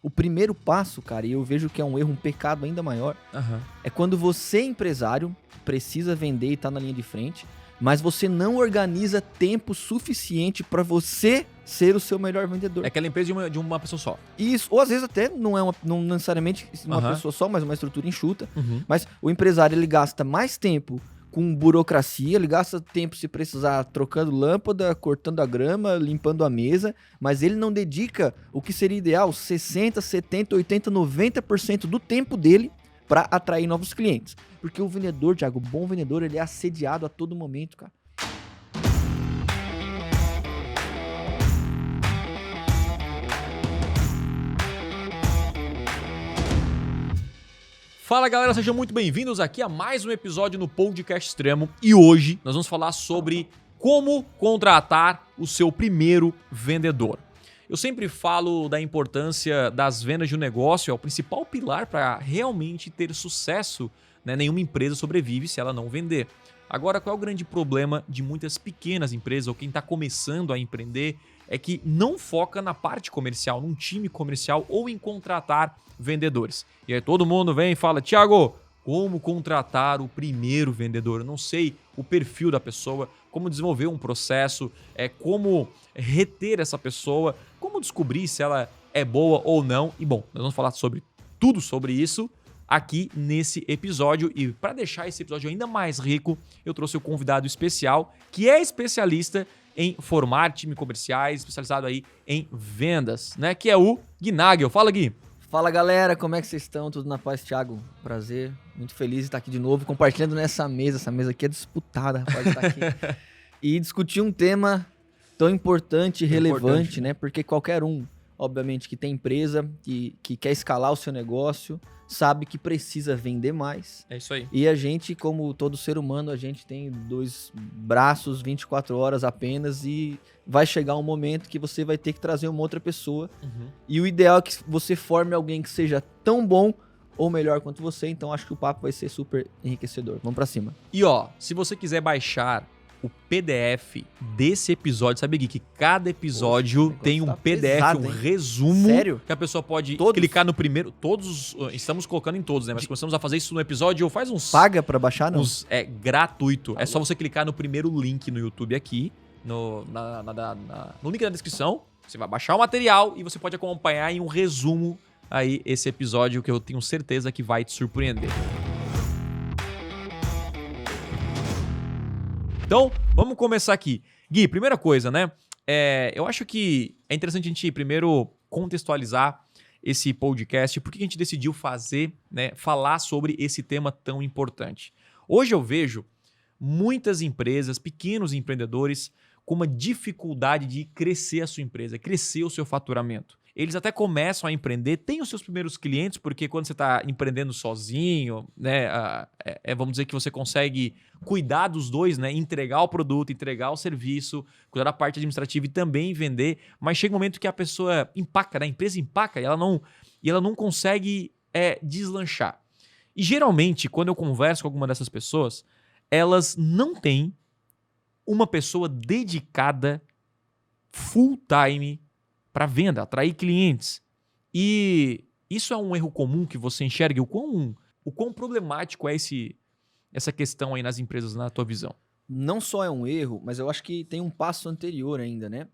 O primeiro passo, cara, e eu vejo que é um erro, um pecado ainda maior, é quando você, empresário, precisa vender e tá na linha de frente, mas você não organiza tempo suficiente para você ser o seu melhor vendedor. É aquela empresa de uma pessoa só. Isso, ou às vezes até não necessariamente uma pessoa só, mas uma estrutura enxuta. Mas o empresário, ele gasta mais tempo com burocracia, ele gasta tempo, se precisar, trocando lâmpada, cortando a grama, limpando a mesa, mas ele não dedica o que seria ideal, 60%, 70%, 80%, 90% do tempo dele para atrair novos clientes. Porque o vendedor, Thiago, o bom vendedor, ele é assediado a todo momento, cara. Fala galera, sejam muito bem-vindos aqui a mais um episódio no Podcast Extremo e hoje nós vamos falar sobre como contratar o seu primeiro vendedor. Eu sempre falo da importância das vendas de um negócio, é o principal pilar para realmente ter sucesso, né? Nenhuma empresa sobrevive se ela não vender. Agora, qual é o grande problema de muitas pequenas empresas ou quem está começando a empreender? É que não foca na parte comercial, num time comercial ou em contratar vendedores. E aí todo mundo vem e fala, Thiago, como contratar o primeiro vendedor? Eu não sei o perfil da pessoa, como desenvolver um processo, como reter essa pessoa, como descobrir se ela é boa ou não. E bom, nós vamos falar sobre tudo sobre isso aqui nesse episódio. E para deixar esse episódio ainda mais rico, eu trouxe o convidado especial, que é especialista em formar time comerciais, especializado aí em vendas, né? Que é o Gui Nagel. Fala, Gui. Fala, galera, como é que vocês estão? Tudo na paz, Thiago? Prazer, muito feliz de estar aqui de novo, compartilhando nessa mesa. Essa mesa aqui é disputada, rapaz, estar aqui. E discutir um tema tão importante e relevante, né? Porque qualquer um, obviamente, que tem empresa, que quer escalar o seu negócio, sabe que precisa vender mais. É isso aí. E a gente, como todo ser humano, a gente tem 2 braços, 24 horas apenas, e vai chegar um momento que você vai ter que trazer uma outra pessoa. E o ideal é que você forme alguém que seja tão bom ou melhor quanto você. Então acho que o papo vai ser super enriquecedor. Vamos pra cima. E ó, se você quiser baixar o PDF desse episódio, sabe, Gui, que cada episódio tem um PDF, pesado, um resumo. Sério? Que a pessoa pode Todos? clicar no primeiro. Todos, estamos colocando em todos, né? Mas começamos a fazer isso no episódio, faz uns... Paga pra baixar, não? É gratuito. É só você clicar no primeiro link no YouTube aqui, no link da descrição. Você vai baixar o material e você pode acompanhar em um resumo aí esse episódio que eu tenho certeza que vai te surpreender. Então, vamos começar aqui. Gui, primeira coisa, né? Eu acho que é interessante a gente primeiro contextualizar esse podcast. Por que a gente decidiu falar sobre esse tema tão importante? Hoje eu vejo muitas empresas, pequenos empreendedores, com uma dificuldade de crescer a sua empresa, crescer o seu faturamento. Eles até começam a empreender, têm os seus primeiros clientes, porque quando você está empreendendo sozinho, né, vamos dizer que você consegue cuidar dos dois, né, entregar o produto, entregar o serviço, cuidar da parte administrativa e também vender, mas chega um momento que a pessoa empaca, né, a empresa empaca e ela não consegue deslanchar. E geralmente, quando eu converso com alguma dessas pessoas, elas não têm uma pessoa dedicada full time para venda, atrair clientes. E isso é um erro comum que você enxerga? O quão problemático é essa questão aí nas empresas, na tua visão? Não só é um erro, mas eu acho que tem um passo anterior ainda, né?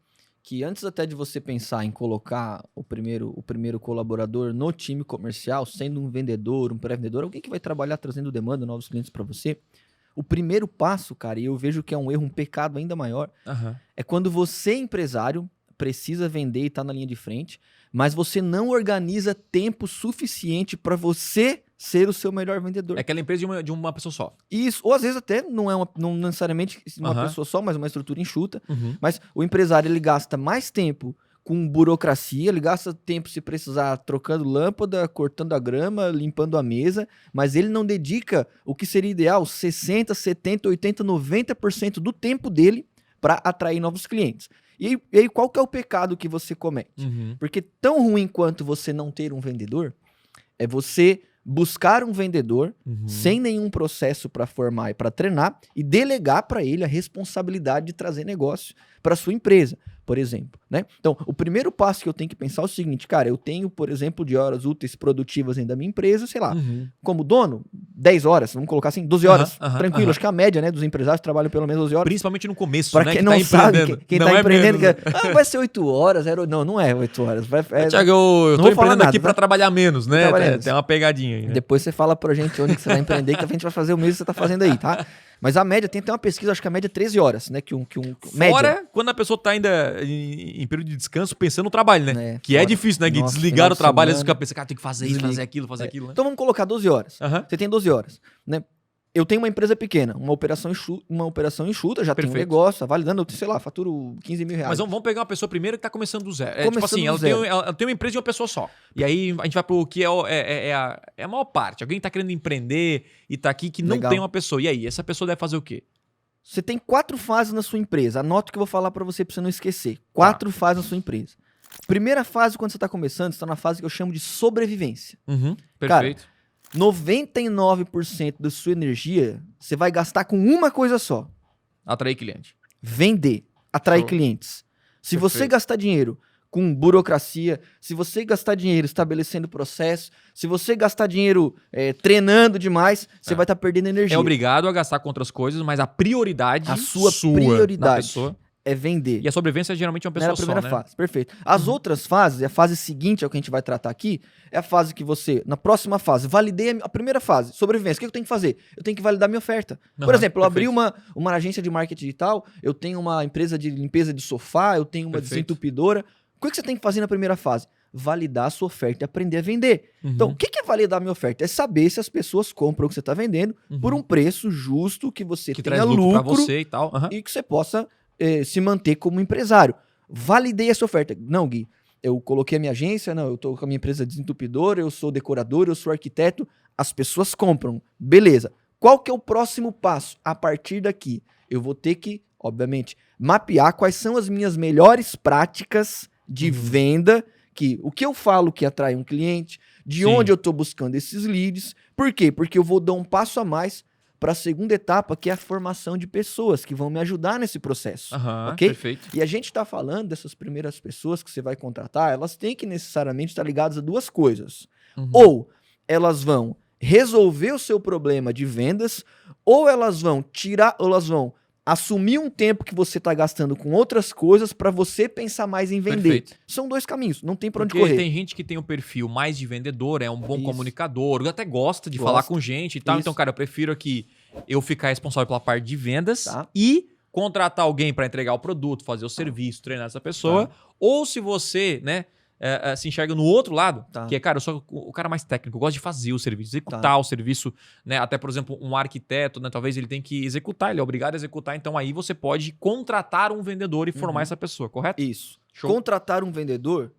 Que antes até de você pensar em colocar o primeiro colaborador no time comercial, sendo um vendedor, um pré-vendedor, alguém que vai trabalhar trazendo demanda, novos clientes para você, o primeiro passo, cara, e eu vejo que é um erro, um pecado ainda maior, é quando você, empresário, precisa vender e tá na linha de frente, mas você não organiza tempo suficiente para você ser o seu melhor vendedor. É aquela empresa de uma pessoa só. Isso, ou às vezes até não necessariamente uma pessoa só, mas uma estrutura enxuta. Mas o empresário, ele gasta mais tempo com burocracia, ele gasta tempo, se precisar, trocando lâmpada, cortando a grama, limpando a mesa, mas ele não dedica o que seria ideal, 60%, 70%, 80%, 90% do tempo dele para atrair novos clientes. E aí, qual que é o pecado que você comete? Porque tão ruim quanto você não ter um vendedor, é você buscar um vendedor sem nenhum processo para formar e para treinar e delegar para ele a responsabilidade de trazer negócio para sua empresa. por exemplo, né? Então, o primeiro passo que eu tenho que pensar é o seguinte, cara, eu tenho, por exemplo, de horas úteis produtivas dentro da minha empresa, sei lá, como dono, 10 horas, vamos colocar assim, 12 horas, tranquilo, acho que a média, né, dos empresários trabalham pelo menos 12 horas. Principalmente no começo, pra né, quem não sabe, quem não tá é empreendendo, menos, vai ser 8 horas, não é 8 horas. Thiago, eu tô empreendendo aqui pra trabalhar menos, né? Tem uma pegadinha aí, né? Depois você fala pra gente onde que você vai empreender, que a gente vai fazer o mesmo que você tá fazendo aí, tá? Mas a média, tem até uma pesquisa, acho que a média é 13 horas, né? Fora média. quando a pessoa tá ainda em período de descanso pensando no trabalho, né? Que fora. É difícil, né, Gui? Nossa, Desligar o trabalho, você fica semana, pensando, cara, tem que fazer isso, fazer aquilo, né? Então vamos colocar 12 horas. Você tem 12 horas, né? Eu tenho uma empresa pequena, uma operação enxuta, já tenho um negócio, validando, sei lá, faturo 15 mil reais. Mas vamos pegar uma pessoa primeiro que tá começando do zero. Tipo assim, ela tem uma empresa de uma pessoa só. E aí a gente vai pro que é a maior parte. Alguém tá querendo empreender e tá aqui que não tem uma pessoa. E aí, essa pessoa deve fazer o quê? Você tem 4 fases na sua empresa. Anota o que eu vou falar pra você não esquecer. 4 fases na sua empresa. Primeira fase, quando você tá começando, você tá na fase que eu chamo de sobrevivência. Perfeito. Cara, 99% da sua energia você vai gastar com uma coisa só. Atrair cliente. Vender. Atrair clientes. Se você gastar dinheiro com burocracia, se você gastar dinheiro estabelecendo processo, se você gastar dinheiro treinando demais, você vai estar perdendo energia. É obrigado a gastar com outras coisas, mas a prioridade a sua prioridade na pessoa é vender. E a sobrevivência é geralmente uma pessoa só, né? É a primeira fase, perfeito. As outras fases, a fase seguinte, é o que a gente vai tratar aqui, é a fase que você, na próxima fase, validei a primeira fase, sobrevivência. O que eu tenho que fazer? Eu tenho que validar minha oferta. Por exemplo, eu abri uma agência de marketing digital, eu tenho uma empresa de limpeza de sofá, eu tenho uma desentupidora. O que você tem que fazer na primeira fase? Validar a sua oferta e aprender a vender. Então, o que é validar a minha oferta? É saber se as pessoas compram o que você está vendendo por um preço justo, que você tenha traz lucro pra você e tal. E que você possa se manter como empresário. Validei essa oferta. Não, Gui, eu coloquei a minha agência, não, eu tô com a minha empresa desentupidora, eu sou decorador, eu sou arquiteto, as pessoas compram. Beleza. Qual que é o próximo passo? A partir daqui, eu vou ter que, obviamente, mapear quais são as minhas melhores práticas de venda, o que eu falo que atrai um cliente, de onde eu tô buscando esses leads. Por quê? Porque eu vou dar um passo a mais para a segunda etapa, que é a formação de pessoas que vão me ajudar nesse processo. Ok? Perfeito. E a gente está falando dessas primeiras pessoas que você vai contratar, elas têm que necessariamente estar ligadas a 2 coisas. Ou elas vão resolver o seu problema de vendas, ou elas vão assumir um tempo que você está gastando com outras coisas para você pensar mais em vender. São 2 caminhos, não tem para onde correr. Tem gente que tem um perfil mais de vendedor, é um bom comunicador, até gosta de falar com gente e tal. Então, cara, eu prefiro aqui eu ficar responsável pela parte de vendas e contratar alguém para entregar o produto, fazer o serviço, treinar essa pessoa. Ou se você, né, se enxerga no outro lado, que é, cara, eu sou o cara mais técnico, eu gosto de fazer o serviço, executar o serviço, né? Até, por exemplo, um arquiteto, né? Talvez ele tenha que executar, ele é obrigado a executar, então aí você pode contratar um vendedor e formar essa pessoa, correto? Isso. Contratar um vendedor,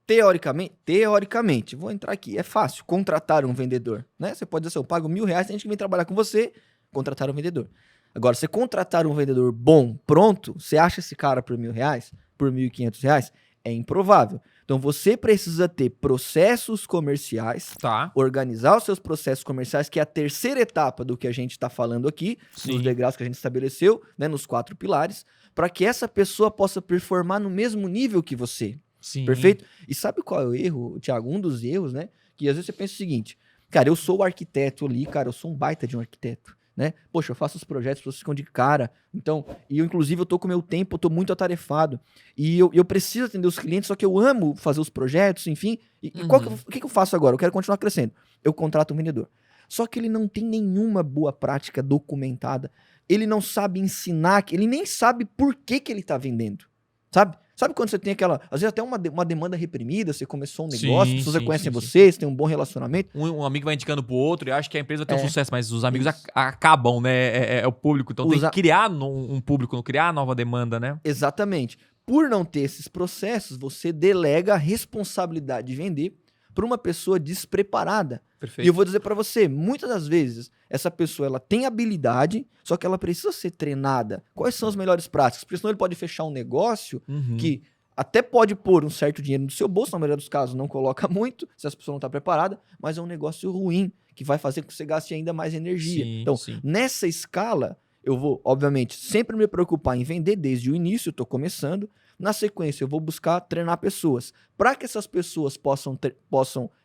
teoricamente, vou entrar aqui, é fácil, contratar um vendedor, né? Você pode dizer assim, eu pago R$1.000, tem gente que vem trabalhar com você, contratar um vendedor. Agora, você contratar um vendedor bom, pronto, você acha esse cara por R$1.000, por R$1.500, é improvável. Então, você precisa ter processos comerciais, organizar os seus processos comerciais, que é a terceira etapa do que a gente está falando aqui, nos degraus que a gente estabeleceu, né, nos 4 pilares, para que essa pessoa possa performar no mesmo nível que você. Perfeito? E sabe qual é o erro, Thiago? Um dos erros, né? Que às vezes você pensa o seguinte, cara, eu sou o arquiteto ali, cara, eu sou um baita de um arquiteto. Né? Poxa, eu faço os projetos, vocês ficam de cara. Então, inclusive eu tô com o meu tempo, eu tô muito atarefado. E eu preciso atender os clientes, só que eu amo fazer os projetos, enfim. E o que eu faço agora? Eu quero continuar crescendo. Eu contrato um vendedor. Só que ele não tem nenhuma boa prática documentada. Ele não sabe ensinar, ele nem sabe por que ele tá vendendo. Sabe? Sabe quando você tem aquela, às vezes até uma demanda reprimida, você começou um negócio, as pessoas conhecem você, você tem um bom relacionamento. Um amigo vai indicando pro outro e acha que a empresa tem um sucesso, mas os amigos acabam, né? É o público, então tem que criar um público, criar nova demanda, né? Exatamente. Por não ter esses processos, você delega a responsabilidade de vender para uma pessoa despreparada. Perfeito. E eu vou dizer para você, muitas das vezes, essa pessoa ela tem habilidade, só que ela precisa ser treinada. Quais são as melhores práticas? Porque senão ele pode fechar um negócio que até pode pôr um certo dinheiro no seu bolso, na maioria dos casos não coloca muito, se essa pessoa não está preparada, mas é um negócio ruim, que vai fazer com que você gaste ainda mais energia. Então, nessa escala, eu vou, obviamente, sempre me preocupar em vender desde o início, eu estou começando, Na sequência, eu vou buscar treinar pessoas. Para que essas pessoas possam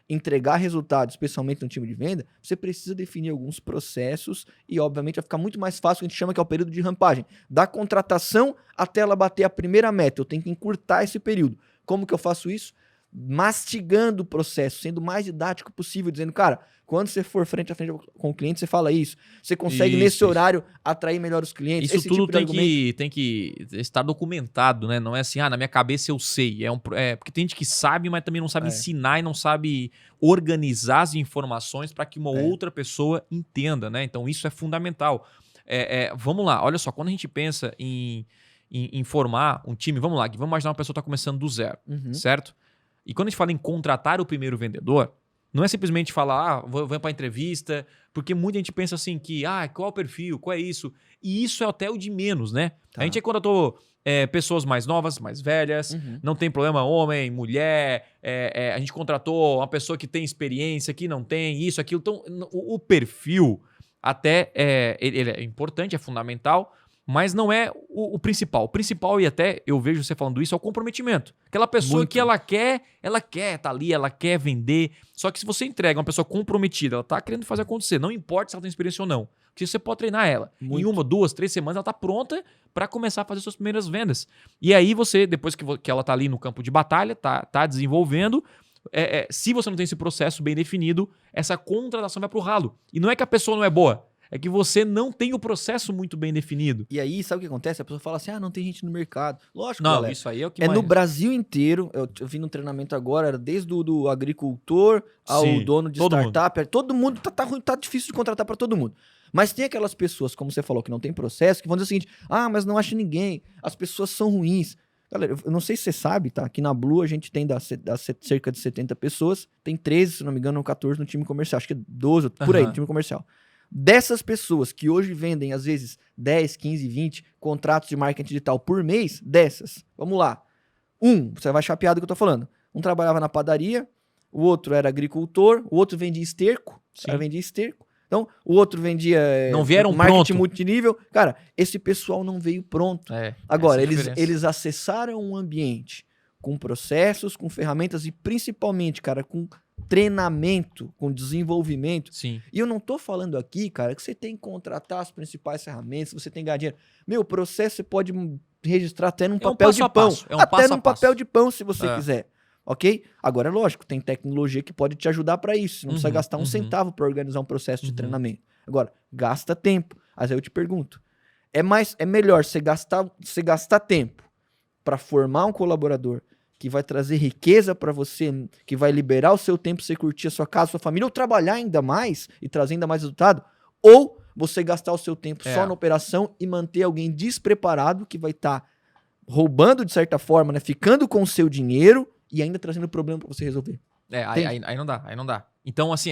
entregar resultados, especialmente no time de venda, você precisa definir alguns processos e, obviamente, vai ficar muito mais fácil o que a gente chama que é o período de rampagem. Da contratação até ela bater a primeira meta. Eu tenho que encurtar esse período. Como que eu faço isso? Mastigando o processo, sendo o mais didático possível, dizendo, cara, quando você for frente a frente com o cliente, você fala isso. Você consegue, nesse horário, atrair melhor os clientes. Isso tudo tem que estar documentado, né? Não é assim, na minha cabeça eu sei. Porque tem gente que sabe, mas também não sabe ensinar e não sabe organizar as informações para que uma outra pessoa entenda, né? Então, isso é fundamental. Vamos lá, olha só, quando a gente pensa em formar um time, vamos imaginar uma pessoa que está começando do zero, certo? E quando a gente fala em contratar o primeiro vendedor, não é simplesmente falar, vou para entrevista, porque muita gente pensa assim que, qual é o perfil, qual é isso? E isso é até o de menos, né? Tá. A gente contratou pessoas mais novas, mais velhas, não tem problema homem, mulher, a gente contratou uma pessoa que tem experiência, que não tem isso, aquilo. Então, o perfil até ele é importante, é fundamental, mas não é o principal. O principal, e até eu vejo você falando isso, é o comprometimento. Aquela pessoa que ela quer tá ali, ela quer vender. Só que se você entrega uma pessoa comprometida, ela tá querendo fazer acontecer, não importa se ela tem experiência ou não. Porque você pode treinar ela. Em 1, 2, 3 semanas, ela tá pronta para começar a fazer suas primeiras vendas. E aí você, depois que ela tá ali no campo de batalha, tá desenvolvendo, se você não tem esse processo bem definido, essa contratação vai pro ralo. E não é que a pessoa não é boa. É que você não tem o processo muito bem definido. E aí, sabe o que acontece? A pessoa fala assim, não tem gente no mercado. Lógico, não, galera. Isso aí é o que mais... no Brasil inteiro. Eu vi no treinamento agora, era desde o agricultor ao dono de startup. Todo mundo tá difícil de contratar para todo mundo. Mas tem aquelas pessoas, como você falou, que não tem processo, que vão dizer o seguinte, mas não acha ninguém, as pessoas são ruins. Galera, eu não sei se você sabe, tá? Aqui na Blue a gente tem cerca de 70 pessoas, tem 13, se não me engano, 14 no time comercial, acho que é 12, por aí, no time comercial. Dessas pessoas que hoje vendem, às vezes, 10, 15, 20 contratos de marketing digital por mês, vamos lá. Você vai achar a piada que eu tô falando. Um trabalhava na padaria, o outro era agricultor, o outro vendia esterco. Então, o outro vendia não vieram marketing pronto. Multinível. Cara, esse pessoal não veio pronto. Agora, eles acessaram um ambiente com processos, com ferramentas e principalmente, cara, com treinamento, com desenvolvimento. Sim. E eu não tô falando aqui, cara, que você tem que contratar as principais ferramentas, você tem que ganhar dinheiro. Meu, o processo você pode registrar até num papel de pão. Até num papel de pão, se você quiser. Ok? Agora, é lógico, tem tecnologia que pode te ajudar para isso. Você não precisa gastar um centavo para organizar um processo de treinamento. Agora, gasta tempo. Mas aí eu te pergunto, é melhor você gastar tempo para formar um colaborador que vai trazer riqueza para você, que vai liberar o seu tempo, você curtir a sua casa, sua família, ou trabalhar ainda mais e trazer ainda mais resultado, ou você gastar o seu tempo só na operação e manter alguém despreparado que vai estar roubando de certa forma, né, ficando com o seu dinheiro e ainda trazendo problema para você resolver. Aí não dá. Então, assim,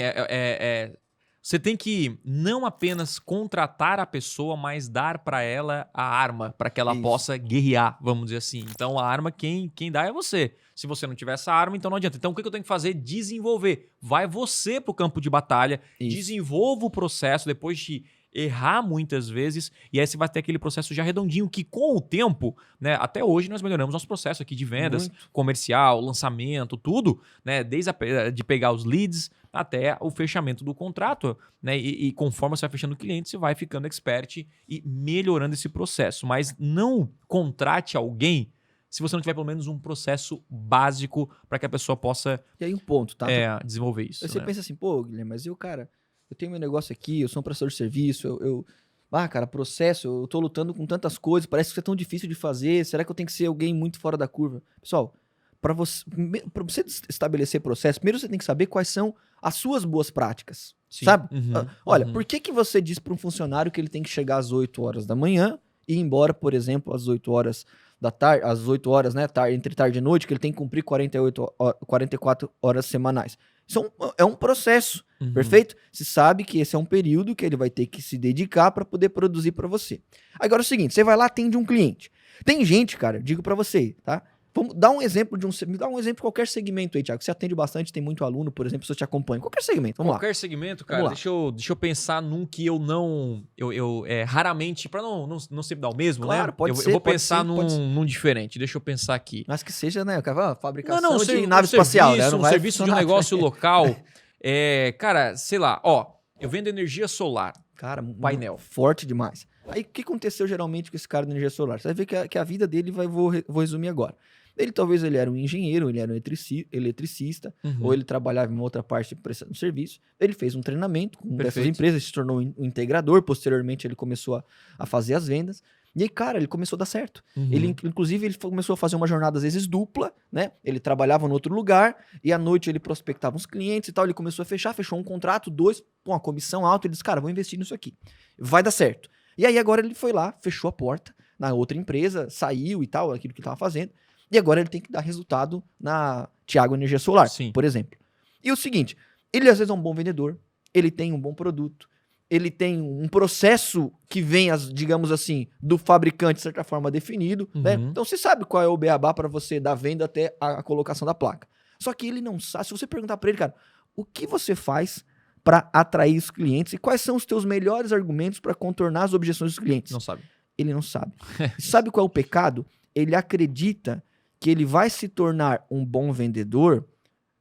você tem que não apenas contratar a pessoa, mas dar para ela a arma, para que ela possa guerrear, vamos dizer assim. Então, a arma, quem dá é você. Se você não tiver essa arma, então não adianta. Então, o que eu tenho que fazer? Desenvolver. Vai você pro campo de batalha, desenvolva o processo, depois de errar muitas vezes, e aí você vai ter aquele processo já redondinho, que com o tempo, né, até hoje nós melhoramos nosso processo aqui de vendas, comercial, lançamento, tudo, né, desde de pegar os leads até o fechamento do contrato, né, e conforme você vai fechando o cliente, você vai ficando expert e melhorando esse processo, mas não contrate alguém se você não tiver pelo menos um processo básico para que a pessoa possa e aí um ponto, tá? Desenvolver isso. Aí você pensa assim, pô, Guilherme, mas eu tenho meu negócio aqui, eu sou um prestador de serviço, cara, processo, eu tô lutando com tantas coisas, parece que isso é tão difícil de fazer, será que eu tenho que ser alguém muito fora da curva? Pessoal, pra você estabelecer processo, primeiro você tem que saber quais são as suas boas práticas, sabe? Olha, por que você diz para um funcionário que ele tem que chegar às 8 horas da manhã e ir embora, por exemplo, às 8 horas da tarde, às 8 horas, né, entre tarde e noite, que ele tem que cumprir 44 horas semanais? Isso é um processo, perfeito? Você sabe que esse é um período que ele vai ter que se dedicar para poder produzir para você. Agora é o seguinte, você vai lá, atende um cliente. Tem gente, cara, digo para você, tá? Vamos dar um exemplo me dá um exemplo de qualquer segmento aí, Thiago. Você atende bastante, tem muito aluno, por exemplo, você te acompanha. Qualquer segmento, vamos lá. Qualquer segmento, cara, deixa eu pensar num que eu não... raramente, pra não sempre dar o mesmo, claro, né? Pode ser, eu vou pensar num diferente, deixa eu pensar aqui. Mas que seja, né, fabricação não, de nave espacial, né? Um serviço de um negócio local. Cara, sei lá, eu vendo energia solar. Cara, painel. Forte demais. Aí o que aconteceu geralmente com esse cara da energia solar? Você vai ver que a vida dele vou resumir agora. Talvez ele era um engenheiro, ele era um eletricista, ou ele trabalhava em uma outra parte prestando serviço. Ele fez um treinamento com dessas empresas, se tornou um integrador. Posteriormente, ele começou a fazer as vendas. E aí, cara, ele começou a dar certo. Inclusive, ele começou a fazer uma jornada, às vezes, dupla, né? Ele trabalhava em outro lugar e à noite ele prospectava uns clientes e tal. Ele começou a fechou um contrato, 2, uma comissão alta. Ele disse, cara, vou investir nisso aqui. Vai dar certo. E aí, agora ele foi lá, fechou a porta na outra empresa, saiu e tal, aquilo que ele estava fazendo. E agora ele tem que dar resultado na Thiago Energia Solar, por exemplo. E o seguinte, ele às vezes é um bom vendedor, ele tem um bom produto, ele tem um processo que vem, digamos assim, do fabricante, de certa forma, definido, né? Então você sabe qual é o beabá para você da venda até a colocação da placa. Só que ele não sabe, se você perguntar para ele, cara, o que você faz para atrair os clientes e quais são os teus melhores argumentos para contornar as objeções dos clientes? Não sabe. Ele não sabe. Sabe qual é o pecado? Ele acredita que ele vai se tornar um bom vendedor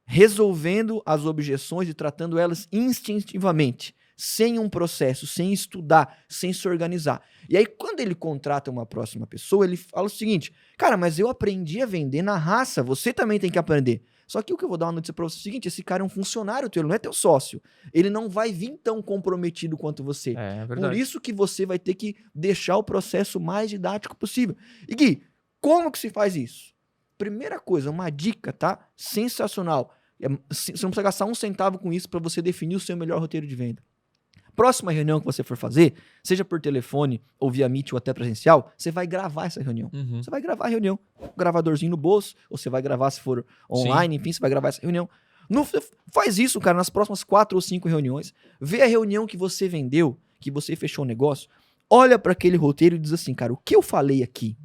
resolvendo as objeções e tratando elas instintivamente, sem um processo, sem estudar, sem se organizar. E aí, quando ele contrata uma próxima pessoa, ele fala o seguinte, cara, mas eu aprendi a vender na raça, você também tem que aprender. Só que o que eu vou dar uma notícia pra você é o seguinte, esse cara é um funcionário teu, ele não é teu sócio. Ele não vai vir tão comprometido quanto você. É verdade. Por isso que você vai ter que deixar o processo mais didático possível. E Gui, como que se faz isso? Primeira coisa, uma dica, tá? Sensacional. Você não precisa gastar um centavo com isso para você definir o seu melhor roteiro de venda. Próxima reunião que você for fazer, seja por telefone ou via Meet ou até presencial, você vai gravar essa reunião. Você vai gravar a reunião, um gravadorzinho no bolso, ou você vai gravar se for online, enfim, você vai gravar essa reunião. Faz isso, cara, nas próximas 4 ou 5 reuniões. Vê a reunião que você vendeu, que você fechou o negócio, olha para aquele roteiro e diz assim, cara, o que eu falei aqui?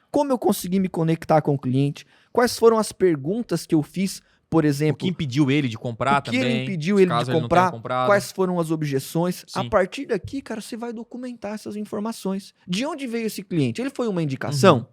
Como eu consegui me conectar com o cliente? Quais foram as perguntas que eu fiz, por exemplo? O que impediu ele de comprar também? O que ele impediu ele de comprar? Quais foram as objeções? Sim. A partir daqui, cara, você vai documentar essas informações. De onde veio esse cliente? Ele foi uma indicação?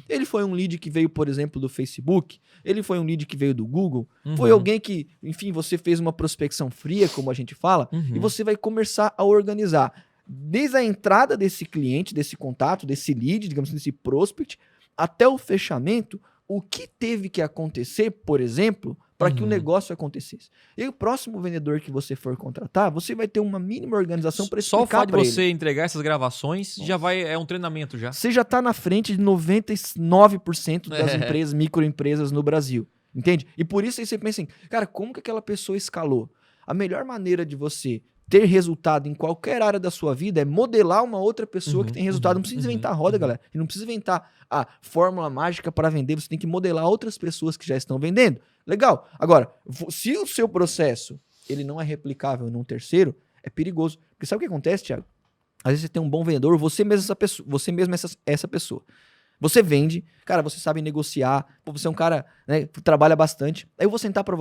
Ele foi um lead que veio, por exemplo, do Facebook? Ele foi um lead que veio do Google? Foi alguém que, enfim, você fez uma prospecção fria, como a gente fala, e você vai começar a organizar desde a entrada desse cliente, desse contato, desse lead, digamos assim, desse prospect, até o fechamento, o que teve que acontecer, por exemplo, para que o negócio acontecesse. E o próximo vendedor que você for contratar, você vai ter uma mínima organização para explicar para ele. Só o fato de você entregar essas gravações já é um treinamento já. Você já está na frente de 99% das empresas, microempresas no Brasil. Entende? E por isso aí você pensa assim, cara, como que aquela pessoa escalou? A melhor maneira de você ter resultado em qualquer área da sua vida é modelar uma outra pessoa que tem resultado. Não precisa inventar a roda, galera. E não precisa inventar a fórmula mágica para vender. Você tem que modelar outras pessoas que já estão vendendo. Legal. Agora, se o seu processo ele não é replicável num terceiro, é perigoso. Porque sabe o que acontece, Thiago? Às vezes você tem um bom vendedor, você mesmo essa pessoa. Você vende, cara, você sabe negociar, você é um cara, né, que trabalha bastante. Aí eu vou sentar com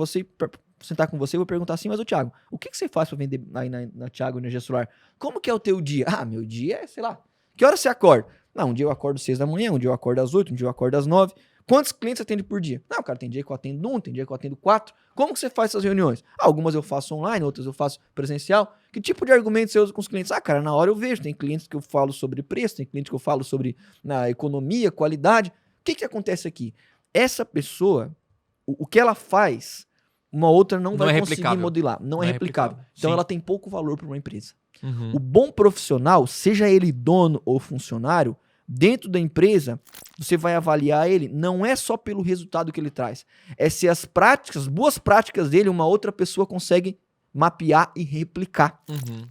você e vou perguntar assim, mas ô Thiago, o que você faz para vender aí na Thiago Energia Solar? Como que é o teu dia? Ah, meu dia é, sei lá, que hora você acorda? Não, um dia eu acordo 6 da manhã, um dia eu acordo às 8, um dia eu acordo às 9. Quantos clientes você atende por dia? Não, cara, tem dia que eu atendo 1, tem dia que eu atendo 4. Como que você faz essas reuniões? Algumas eu faço online, outras eu faço presencial. Que tipo de argumento você usa com os clientes? Ah, cara, na hora eu vejo. Tem clientes que eu falo sobre preço, tem clientes que eu falo sobre economia, qualidade. O que acontece aqui? Essa pessoa, o que ela faz, uma outra não vai conseguir modelar. Não é replicável. Então ela tem pouco valor para uma empresa. O bom profissional, seja ele dono ou funcionário, dentro da empresa, você vai avaliar ele não é só pelo resultado que ele traz, é se as boas práticas dele, uma outra pessoa consegue mapear e replicar.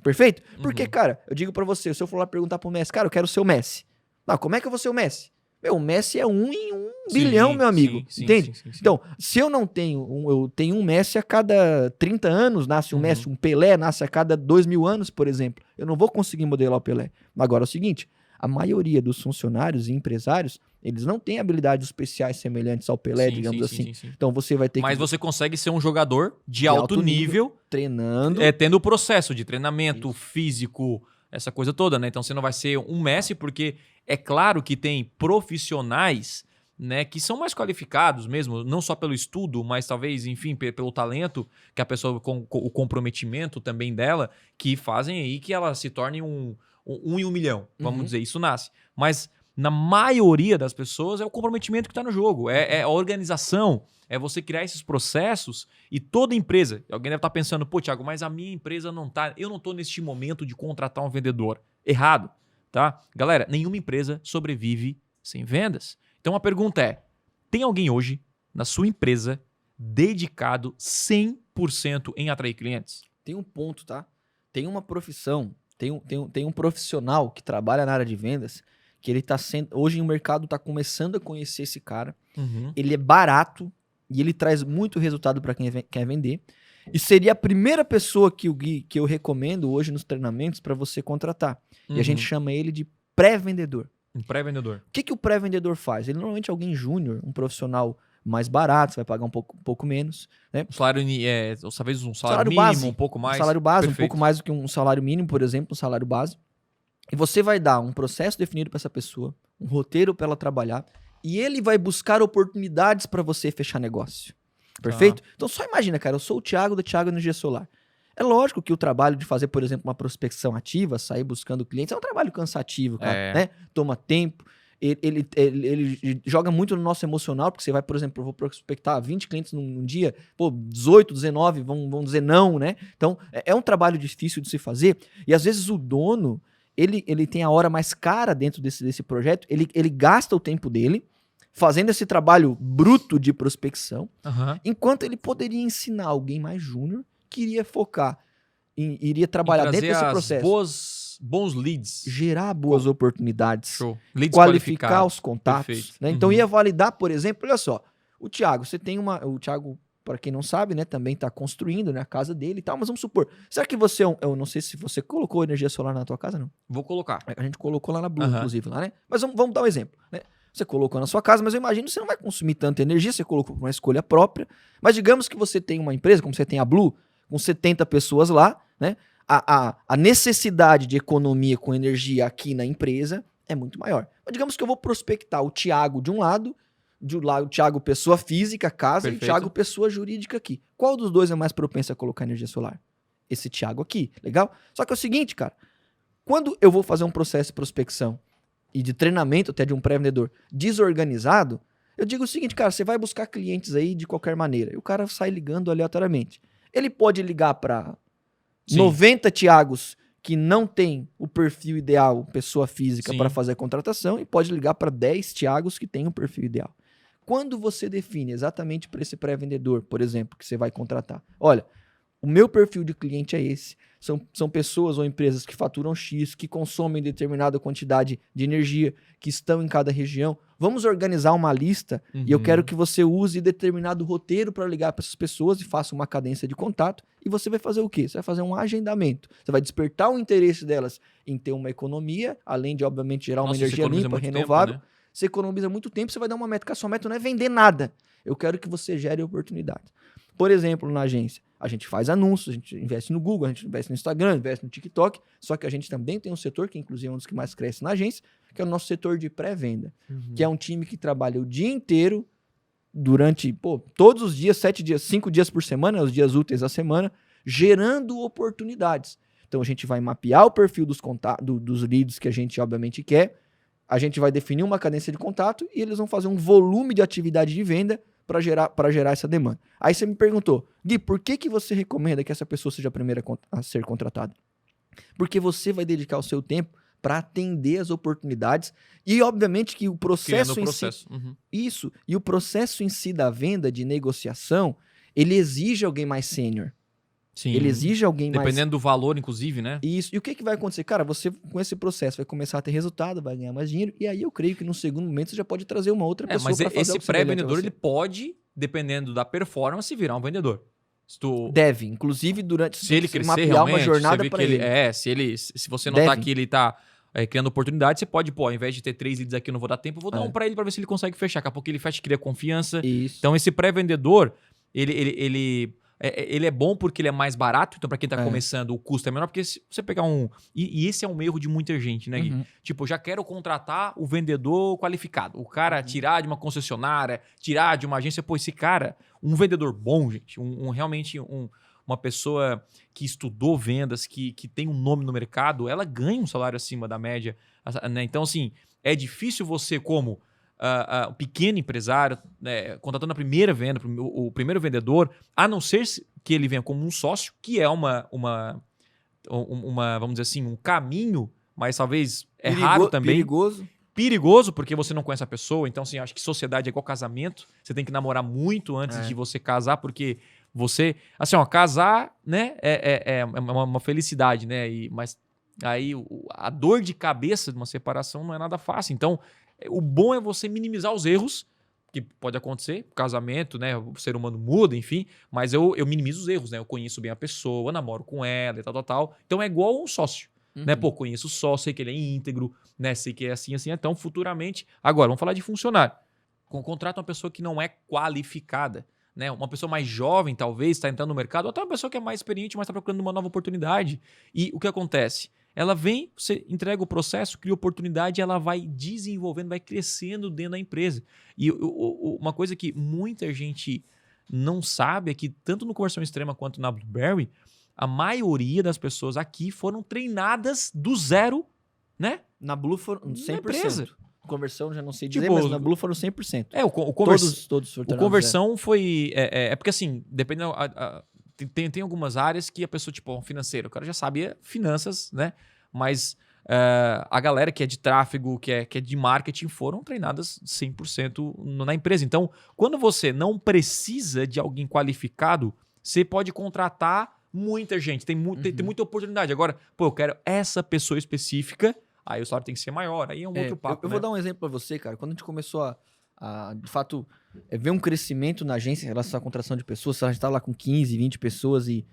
Perfeito? Porque, cara, eu digo pra você, se eu for lá perguntar pro Messi, cara, eu quero ser o Messi. Não, como é que eu vou ser o Messi? Meu, o Messi é 1 em 1 bilhão, meu amigo. Entende? Sim. Então, se eu não tenho, eu tenho um Messi a cada 30 anos, nasce um Messi, um Pelé nasce a cada 2.000 anos, por exemplo. Eu não vou conseguir modelar o Pelé. Agora é o seguinte, a maioria dos funcionários e empresários, eles não têm habilidades especiais semelhantes ao Pelé, digamos assim. Sim. Então você vai ter Mas você consegue ser um jogador de alto nível, treinando. Tendo o processo de treinamento físico, essa coisa toda, né? Então você não vai ser um Messi, porque é claro que tem profissionais, né, que são mais qualificados mesmo, não só pelo estudo, mas talvez, enfim, pelo talento que a pessoa, com o comprometimento também dela, que fazem aí que ela se torne um em 1 milhão, vamos dizer, isso nasce. Mas na maioria das pessoas é o comprometimento que está no jogo, é a organização, é você criar esses processos e toda empresa, alguém deve estar pensando, pô, Thiago, mas a minha empresa não tá, eu não estou neste momento de contratar um vendedor. Errado, tá? Galera, nenhuma empresa sobrevive sem vendas. Então a pergunta é, tem alguém hoje na sua empresa dedicado 100% em atrair clientes? Tem um ponto, tá? Tem uma profissão, tem um profissional que trabalha na área de vendas, que ele tá sendo, hoje o mercado está começando a conhecer esse cara, ele é barato e ele traz muito resultado para quem quer vender, e seria a primeira pessoa que eu recomendo hoje nos treinamentos para você contratar. E a gente chama ele de pré-vendedor. Um pré-vendedor. O que o pré-vendedor faz? Ele normalmente é alguém júnior, um profissional mais barato, você vai pagar um pouco menos, né? O salário talvez um salário mínimo, base, um pouco mais. Um salário base, Perfeito. Um pouco mais do que um salário mínimo, por exemplo, um salário base. E você vai dar um processo definido para essa pessoa, um roteiro para ela trabalhar, e ele vai buscar oportunidades para você fechar negócio. Perfeito? Então só imagina, cara, eu sou o Thiago da Thiago Energia Solar. É lógico que o trabalho de fazer, por exemplo, uma prospecção ativa, sair buscando clientes, é um trabalho cansativo, cara, né? Toma tempo. Ele joga muito no nosso emocional, porque você vai, por exemplo, eu vou prospectar 20 clientes num dia, pô, 18, 19 vão dizer não, né? Então, é um trabalho difícil de se fazer. E às vezes o dono, ele tem a hora mais cara dentro desse projeto, ele gasta o tempo dele fazendo esse trabalho bruto de prospecção, enquanto ele poderia ensinar alguém mais júnior que iria focar, iria trabalhar dentro desse processo. Bons leads. Gerar boas oportunidades. Show. Leads qualificar os contatos. Né? Uhum. Então ia validar, por exemplo, olha só, o Thiago, o Thiago, para quem não sabe, né, também está construindo, né, a casa dele e tal, mas vamos supor, será que você, eu não sei se você colocou energia solar na tua casa, não? Vou colocar. A gente colocou lá na Blue, inclusive, lá, né? Mas vamos dar um exemplo, né? Você colocou na sua casa, mas eu imagino que você não vai consumir tanta energia, você colocou por uma escolha própria, mas digamos que você tem uma empresa, como você tem a Blue, com 70 pessoas lá, né? A necessidade de economia com energia aqui na empresa é muito maior. Mas digamos que eu vou prospectar o Thiago de um lado o Thiago pessoa física, casa, e o Thiago pessoa jurídica aqui. Qual dos dois é mais propenso a colocar energia solar? Esse Thiago aqui, legal? Só que é o seguinte, cara, quando eu vou fazer um processo de prospecção e de treinamento até de um pré-vendedor desorganizado, eu digo o seguinte, cara, você vai buscar clientes aí de qualquer maneira, e o cara sai ligando aleatoriamente. Ele pode ligar para 90 Thiagos que não tem o perfil ideal, pessoa física, para fazer a contratação, e pode ligar para 10 Thiagos que tem o perfil ideal. Quando você define exatamente para esse pré-vendedor, por exemplo, que você vai contratar, olha, o meu perfil de cliente é esse, são pessoas ou empresas que faturam X, que consomem determinada quantidade de energia, que estão em cada região. Vamos organizar uma lista e eu quero que você use determinado roteiro para ligar para essas pessoas e faça uma cadência de contato. E você vai fazer o quê? Você vai fazer um agendamento. Você vai despertar o interesse delas em ter uma economia, além de, obviamente, gerar uma energia limpa, renovável. Tempo, né? Você economiza muito tempo, você vai dar uma métrica. A sua meta não é vender nada. Eu quero que você gere oportunidades. Por exemplo, na agência, a gente faz anúncios, a gente investe no Google, a gente investe no Instagram, investe no TikTok, só que a gente também tem um setor, que inclusive é um dos que mais cresce na agência, que é o nosso setor de pré-venda, que é um time que trabalha o dia inteiro, durante todos os dias, 7 dias, 5 dias por semana, os dias úteis da semana, gerando oportunidades. Então a gente vai mapear o perfil dos leads que a gente obviamente quer, a gente vai definir uma cadência de contato e eles vão fazer um volume de atividade de venda para gerar essa demanda. Aí você me perguntou, Gui, por que você recomenda que essa pessoa seja a primeira a ser contratada? Porque você vai dedicar o seu tempo para atender as oportunidades e, obviamente, que o processo em si... Isso. E o processo em si da venda, de negociação, ele exige alguém mais sênior. Sim. Ele exige alguém mais... Dependendo do valor, inclusive, né? Isso. E o que vai acontecer? Cara, você, com esse processo, vai começar a ter resultado, vai ganhar mais dinheiro, e aí eu creio que no segundo momento você já pode trazer uma outra pessoa para fazer. Mas esse pré-vendedor, ele pode, dependendo da performance, virar um vendedor. Deve. Inclusive, durante... Se ele crescer mapear realmente, uma jornada para ele. Se você notar que ele tá criando oportunidade, você pode, ao invés de ter 3 leads aqui, eu não vou dar tempo, eu vou dar um para ele para ver se ele consegue fechar. Daqui a pouco ele fecha, cria confiança. Isso. Então, esse pré-vendedor, ele é bom porque ele é mais barato. Então, para quem está começando, o custo é menor. Porque se você pegar um... E esse é um erro de muita gente, né, Gui? Tipo, eu já quero contratar o vendedor qualificado. O cara tirar de uma concessionária, tirar de uma agência. Pô, esse cara, um vendedor bom, gente, realmente uma pessoa que estudou vendas, que tem um nome no mercado, ela ganha um salário acima da média. Né? Então, assim, é difícil você, como o pequeno empresário, né, contratando a primeira venda, o primeiro vendedor, a não ser que ele venha como um sócio, que é vamos dizer assim, um caminho, mas talvez raro também. Perigoso, porque você não conhece a pessoa. Então, assim, acho que sociedade é igual casamento. Você tem que namorar muito antes de você casar, porque você... Assim, casar, né, é uma felicidade, né? Mas aí a dor de cabeça de uma separação não é nada fácil. Então, o bom é você minimizar os erros, que pode acontecer, casamento, né? O ser humano muda, enfim, mas eu minimizo os erros, né? Eu conheço bem a pessoa, namoro com ela e tal. Então é igual um sócio, né? Pô, conheço o sócio, sei que ele é íntegro, né? Sei que é assim. Então, futuramente... Agora, vamos falar de funcionário. Contrata uma pessoa que não é qualificada, né? Uma pessoa mais jovem, talvez, está entrando no mercado, ou até uma pessoa que é mais experiente, mas está procurando uma nova oportunidade. E o que acontece? Ela vem, você entrega o processo, cria oportunidade, ela vai desenvolvendo, vai crescendo dentro da empresa. E uma coisa que muita gente não sabe é que, tanto no Conversão Extrema quanto na Blueberry, a maioria das pessoas aqui foram treinadas do zero, né? Na Blue foram 100%. Na empresa. Conversão, já não sei dizer, mas na Blue foram 100%. Todos o conversão foi... porque assim, dependendo... Tem algumas áreas que a pessoa, tipo, financeiro, o cara já sabia finanças, né? Mas a galera que é de tráfego, que é de marketing, foram treinadas 100% na empresa. Então, quando você não precisa de alguém qualificado, você pode contratar muita gente. Tem muita oportunidade. Agora, pô, eu quero essa pessoa específica, aí o salário tem que ser maior. Aí é um outro papo, Eu vou dar um exemplo pra você, cara. Quando a gente começou de fato, ver um crescimento na agência em relação à contratação de pessoas, a gente tá lá com 15, 20 pessoas e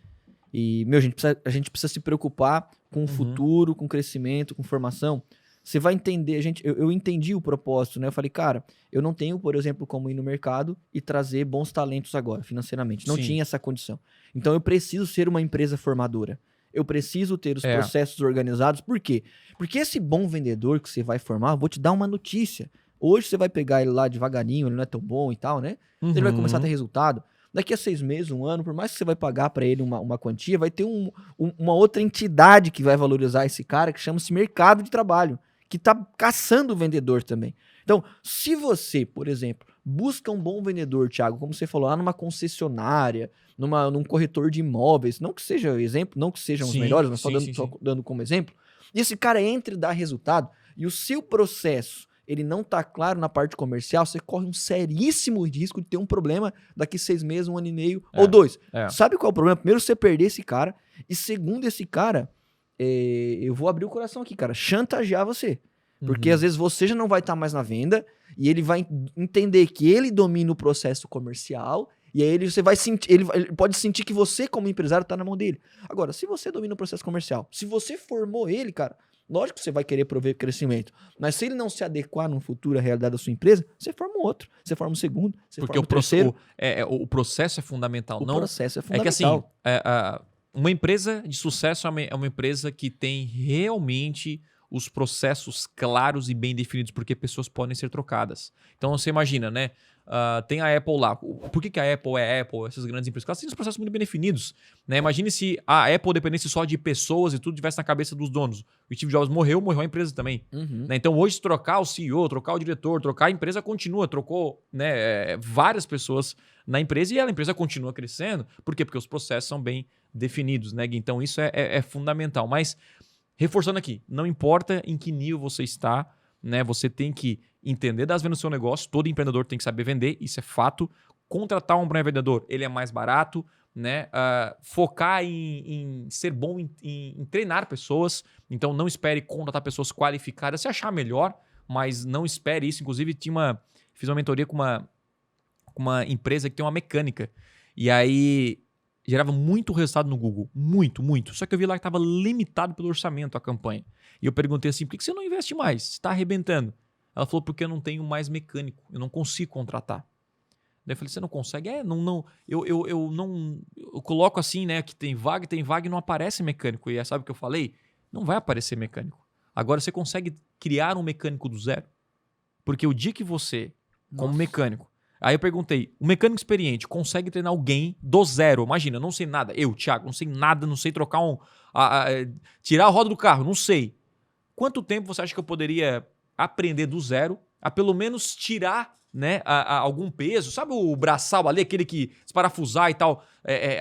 meu, a gente precisa se preocupar com o futuro, com crescimento, com formação. Você vai entender, eu entendi o propósito, né? Eu falei, cara, eu não tenho, por exemplo, como ir no mercado e trazer bons talentos agora, financeiramente. Não tinha essa condição. Então, eu preciso ser uma empresa formadora. Eu preciso ter os processos organizados. Por quê? Porque esse bom vendedor que você vai formar, eu vou te dar uma notícia. Hoje você vai pegar ele lá devagarinho, ele não é tão bom e tal, né? Ele vai começar a ter resultado. Daqui a 6 meses, 1 ano, por mais que você vai pagar para ele uma quantia, vai ter uma outra entidade que vai valorizar esse cara, que chama-se mercado de trabalho, que tá caçando o vendedor também. Então, se você, por exemplo, busca um bom vendedor, Thiago, como você falou, lá numa concessionária, num corretor de imóveis, não que seja exemplo, não que sejam os melhores, mas só dando como exemplo, e esse cara entra e dá resultado, e o seu processo ele não tá claro na parte comercial, você corre um seríssimo risco de ter um problema daqui 6 meses, 1 ano e meio, ou 2. Sabe qual é o problema? Primeiro, você perder esse cara, e segundo, esse cara, eu vou abrir o coração aqui, cara, chantagear você. Porque às vezes você já não vai estar mais na venda, e ele vai entender que ele domina o processo comercial, e aí você vai sentir, ele pode sentir que você, como empresário, tá na mão dele. Agora, se você domina o processo comercial, se você formou ele, cara, lógico que você vai querer prover crescimento, mas se ele não se adequar no futuro à realidade da sua empresa, você forma um outro, você forma um segundo, você forma um terceiro. O processo é fundamental. O processo é fundamental. É que assim, uma empresa de sucesso é uma empresa que tem realmente os processos claros e bem definidos, porque pessoas podem ser trocadas. Então você imagina, né? Tem a Apple lá. Por que a Apple é Apple? Essas grandes empresas, elas têm os processos muito bem definidos. Né? Imagine se a Apple dependesse só de pessoas e tudo tivesse na cabeça dos donos. O Steve Jobs morreu a empresa também. Né? Então hoje, se trocar o CEO, trocar o diretor, trocar a empresa continua. Trocou, né, várias pessoas na empresa e a empresa continua crescendo. Por quê? Porque os processos são bem definidos. Né? Então isso é fundamental. Mas, reforçando aqui, não importa em que nível você está, né? Você tem que entender das vendas do seu negócio. Todo empreendedor tem que saber vender, isso é fato. Contratar um bom vendedor, ele é mais barato, né? Focar em ser bom em treinar pessoas. Então não espere contratar pessoas qualificadas, se achar melhor, mas não espere isso. Inclusive fiz uma mentoria com uma empresa que tem uma mecânica. E aí gerava muito resultado no Google. Muito, muito. Só que eu vi lá que estava limitado pelo orçamento a campanha. E eu perguntei assim, por que você não investe mais? Você está arrebentando. Ela falou, porque eu não tenho mais mecânico. Eu não consigo contratar. Daí eu falei, você não consegue? Eu coloco assim, né, que tem vaga e não aparece mecânico. E sabe o que eu falei? Não vai aparecer mecânico. Agora você consegue criar um mecânico do zero. Porque o dia que você, como mecânico, aí eu perguntei, o mecânico experiente consegue treinar alguém do zero? Imagina, eu não sei nada. Eu, Thiago, não sei nada, não sei trocar tirar a roda do carro, não sei. Quanto tempo você acha que eu poderia aprender do zero a pelo menos tirar, né, algum peso? Sabe o braçal ali, aquele que desparafusar e tal,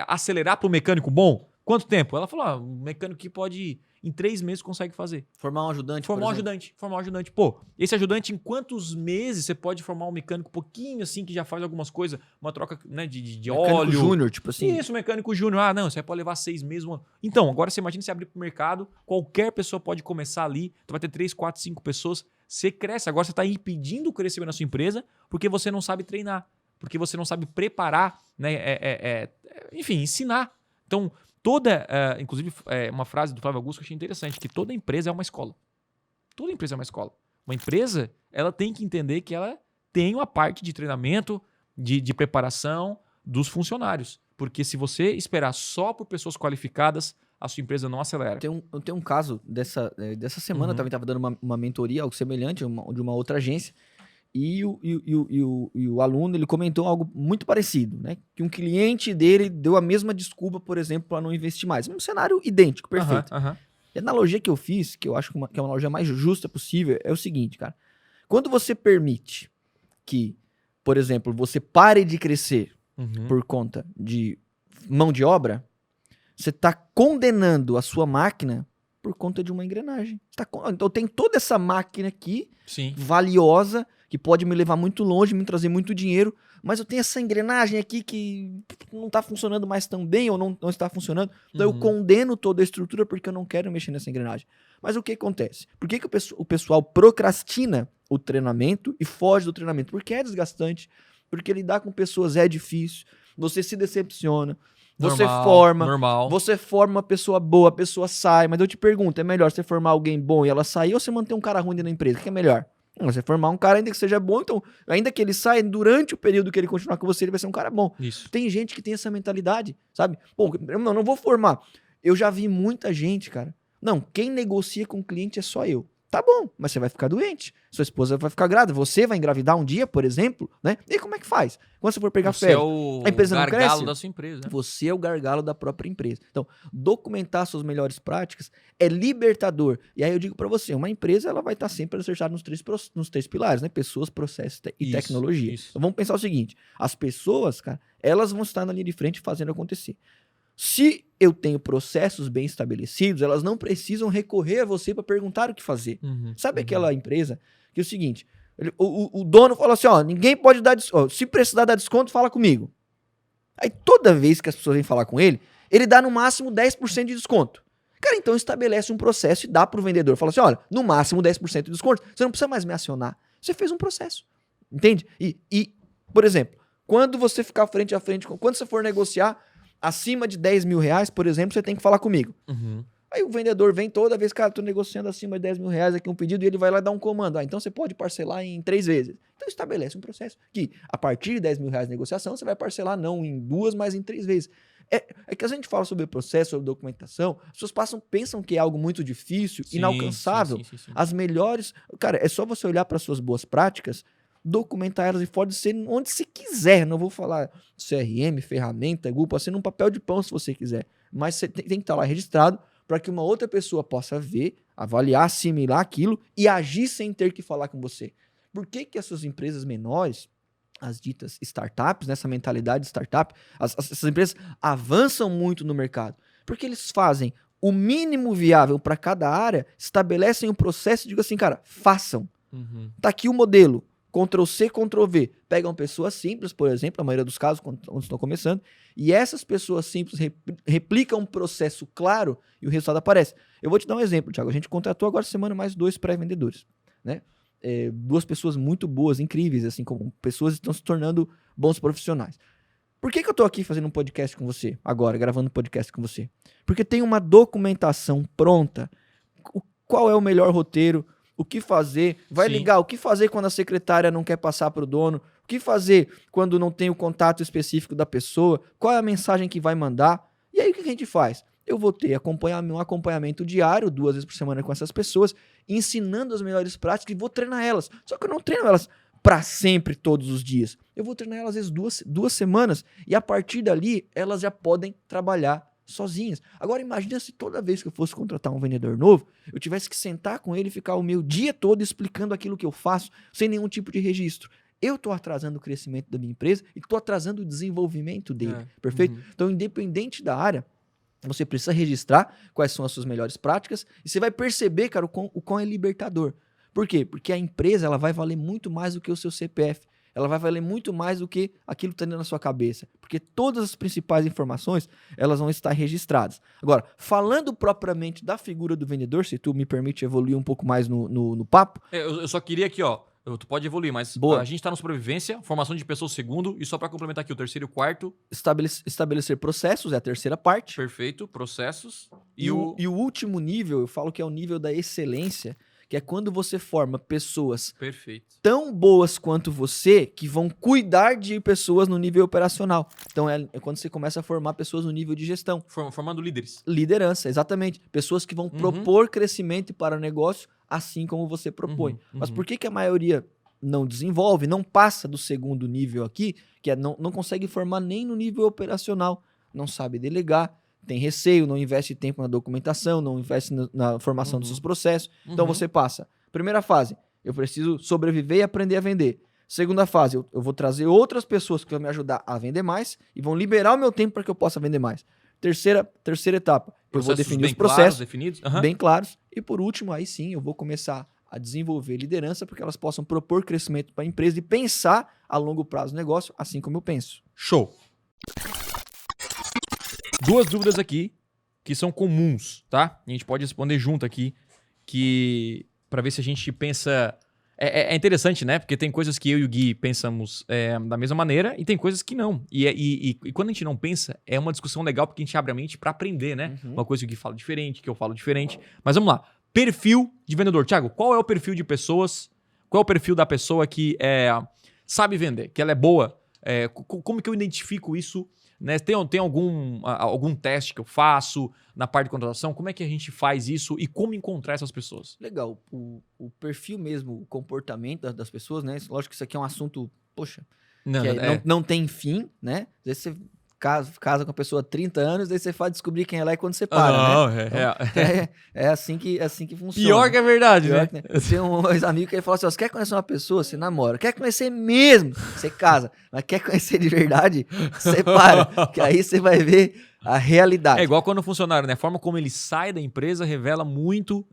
acelerar para o mecânico bom? Quanto tempo? Ela falou, o mecânico que pode... Em 3 meses consegue fazer. Formar um ajudante, Formar um ajudante. Pô, esse ajudante, em quantos meses você pode formar um mecânico pouquinho assim, que já faz algumas coisas, uma troca, né, de óleo. Mecânico júnior, tipo assim. Isso, mecânico júnior. Ah, não, você pode levar 6 meses, um ano. Então, agora você imagina você abrir pro mercado, qualquer pessoa pode começar ali, tu vai ter 3, 4, 5 pessoas, você cresce. Agora você está impedindo o crescimento da sua empresa porque você não sabe treinar, porque você não sabe preparar, né, enfim, ensinar. Então, inclusive, uma frase do Flávio Augusto que eu achei interessante, que toda empresa é uma escola. Toda empresa é uma escola. Uma empresa, ela tem que entender que ela tem uma parte de treinamento, de preparação dos funcionários. Porque se você esperar só por pessoas qualificadas, a sua empresa não acelera. Eu tenho um caso dessa semana, eu também estava dando uma mentoria, algo semelhante, de uma outra agência, e o aluno, ele comentou algo muito parecido, né? Que um cliente dele deu a mesma desculpa, por exemplo, para não investir mais. Um cenário idêntico, perfeito. E a analogia que eu fiz, que eu acho que é uma analogia mais justa possível, é o seguinte, cara. Quando você permite que, por exemplo, você pare de crescer por conta de mão de obra, você está condenando a sua máquina por conta de uma engrenagem. Então tem toda essa máquina aqui, sim, valiosa, que pode me levar muito longe, me trazer muito dinheiro, mas eu tenho essa engrenagem aqui que não está funcionando mais tão bem ou não está funcionando. Então eu condeno toda a estrutura porque eu não quero mexer nessa engrenagem. Mas o que acontece? Por que o pessoal procrastina o treinamento e foge do treinamento? Porque é desgastante, porque lidar com pessoas é difícil, você se decepciona, você forma uma pessoa boa, a pessoa sai, mas eu te pergunto, é melhor você formar alguém bom e ela sair ou você manter um cara ruim dentro da empresa? O que é melhor? Você formar um cara ainda que seja bom, então, ainda que ele saia, durante o período que ele continuar com você, ele vai ser um cara bom. Isso. Tem gente que tem essa mentalidade, sabe? Pô, eu não vou formar. Eu já vi muita gente, cara. Não, quem negocia com o cliente é só eu. Tá bom, mas você vai ficar doente. Sua esposa vai ficar grávida. Você vai engravidar um dia, por exemplo, né? E aí como é que faz? Quando você for pegar férias, a empresa não cresce? Você é o gargalo da sua empresa. Né? Você é o gargalo da própria empresa. Então, documentar suas melhores práticas é libertador. E aí eu digo para você, uma empresa ela vai estar sempre acertada nos três pilares, né? Pessoas, processos e tecnologia. Então, vamos pensar o seguinte, as pessoas, cara, elas vão estar na linha de frente fazendo acontecer. Se eu tenho processos bem estabelecidos, elas não precisam recorrer a você para perguntar o que fazer. Sabe aquela empresa que é o seguinte, o dono fala assim, ó, ninguém pode dar desconto, se precisar dar desconto, fala comigo. Aí toda vez que as pessoas vêm falar com ele, ele dá no máximo 10% de desconto. Cara, então estabelece um processo e dá pro vendedor. Fala assim, olha, no máximo 10% de desconto, você não precisa mais me acionar. Você fez um processo, entende? E por exemplo, quando você ficar frente a frente, quando você for negociar acima de 10 mil reais, por exemplo, você tem que falar comigo. Aí o vendedor vem toda vez, cara, tô negociando acima de 10 mil reais aqui um pedido, e ele vai lá dar um comando. Então você pode parcelar em 3 vezes. Então estabelece um processo que a partir de 10 mil reais de negociação, você vai parcelar não em 2, mas em 3 vezes. É que a gente fala sobre o processo, sobre documentação, as pessoas pensam que é algo muito difícil, inalcançável. Sim. As melhores... Cara, é só você olhar para suas boas práticas, documentar elas e pode ser onde você quiser. Não vou falar CRM, ferramenta, Google, pode ser num papel de pão se você quiser. Mas você tem que estar lá registrado para que uma outra pessoa possa ver, avaliar, assimilar aquilo e agir sem ter que falar com você. Por que essas empresas menores, as ditas startups, nessa mentalidade de startup, essas empresas avançam muito no mercado? Porque eles fazem o mínimo viável para cada área, estabelecem um processo e digam assim, cara, façam. Tá aqui o modelo. Ctrl+C, Ctrl+V. Pegam pessoas simples, por exemplo, a maioria dos casos, quando estão começando, e essas pessoas simples replicam um processo claro e o resultado aparece. Eu vou te dar um exemplo, Thiago. A gente contratou agora semana mais 2 pré-vendedores, né? 2 pessoas muito boas, incríveis, assim, como pessoas que estão se tornando bons profissionais. Por que eu tô aqui fazendo um podcast com você, agora, gravando um podcast com você? Porque tem uma documentação pronta. Qual é o melhor roteiro? O que fazer? Vai ligar? O que fazer quando a secretária não quer passar para o dono? O que fazer quando não tem o contato específico da pessoa? Qual é a mensagem que vai mandar? E aí o que a gente faz? Eu vou ter um acompanhamento diário, 2 vezes por semana com essas pessoas, ensinando as melhores práticas e vou treinar elas. Só que eu não treino elas para sempre, todos os dias. Eu vou treinar elas às vezes 2 semanas e a partir dali elas já podem trabalhar sozinhas. Agora imagina se toda vez que eu fosse contratar um vendedor novo, eu tivesse que sentar com ele e ficar o meu dia todo explicando aquilo que eu faço sem nenhum tipo de registro. Eu estou atrasando o crescimento da minha empresa e estou atrasando o desenvolvimento dele, perfeito? Então, independente da área, você precisa registrar quais são as suas melhores práticas e você vai perceber, cara, o quão é libertador. Por quê? Porque a empresa ela vai valer muito mais do que o seu CPF. Ela vai valer muito mais do que aquilo que está dentro da sua cabeça. Porque todas as principais informações, elas vão estar registradas. Agora, falando propriamente da figura do vendedor, se tu me permite evoluir um pouco mais no papo. Eu só queria aqui, ó. Tu pode evoluir, mas Boa. A gente está no sobrevivência, formação de pessoas segundo, e só para complementar aqui o terceiro e o quarto. Estabelecer processos é a terceira parte. Perfeito, processos. E o último nível, eu falo que é o nível da excelência, que é quando você forma pessoas tão boas quanto você que vão cuidar de pessoas no nível operacional. Então é quando você começa a formar pessoas no nível de gestão. Formando líderes. Liderança, exatamente. Pessoas que vão propor crescimento para o negócio assim como você propõe. Mas por que a maioria não desenvolve, não passa do segundo nível aqui, que é não consegue formar nem no nível operacional, não sabe delegar, tem receio, não investe tempo na documentação, não investe na formação dos seus processos. Então você passa. Primeira fase, eu preciso sobreviver e aprender a vender. Segunda fase, eu vou trazer outras pessoas que vão me ajudar a vender mais e vão liberar o meu tempo para que eu possa vender mais. Terceira etapa, eu vou definir os processos bem claros. E por último, aí sim, eu vou começar a desenvolver liderança para que elas possam propor crescimento para a empresa e pensar a longo prazo no negócio, assim como eu penso. Show! 2 dúvidas aqui que são comuns, tá? A gente pode responder junto aqui, que para ver se a gente pensa... É interessante, né? Porque tem coisas que eu e o Gui pensamos da mesma maneira e tem coisas que não. E quando a gente não pensa, é uma discussão legal porque a gente abre a mente para aprender, né? Uma coisa que o Gui fala diferente, que eu falo diferente. Mas vamos lá. Perfil de vendedor. Thiago, qual é o perfil de pessoas? Qual é o perfil da pessoa que sabe vender? Que ela é boa? Como que eu identifico isso? Né? Tem algum teste que eu faço na parte de contratação? Como é que a gente faz isso e como encontrar essas pessoas? Legal. O perfil mesmo, o comportamento das pessoas, né? Lógico que isso aqui é um assunto, poxa, não tem fim, né? Às vezes você casa com a pessoa há 30 anos, daí você faz descobrir quem ela é quando você para, né? Então, é assim que funciona. Pior que é verdade, né? Tem um amigo que ele fala assim, ó, você quer conhecer uma pessoa, você namora. Quer conhecer mesmo, você casa. Mas quer conhecer de verdade, você para. Que aí você vai ver a realidade. É igual quando o funcionário, né? A forma como ele sai da empresa revela muito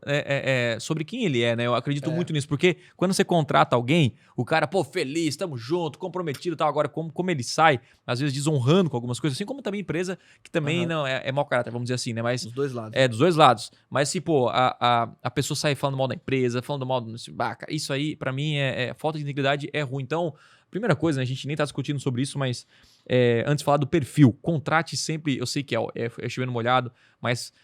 sobre quem ele é, né? Eu acredito muito nisso, porque quando você contrata alguém, o cara, pô, feliz, tamo junto, comprometido e tal. Agora, como ele sai, às vezes desonrando com algumas coisas, assim como também empresa que também não é mau caráter, vamos dizer assim, né? Mas, dos dois lados. Dos dois lados. Mas se, pô, a pessoa sai falando mal da empresa, falando mal do... Isso aí, pra mim, falta de integridade, é ruim. Então, primeira coisa, né? A gente nem tá discutindo sobre isso, mas... antes de falar do perfil, contrate sempre, eu sei que é chovendo molhado, mas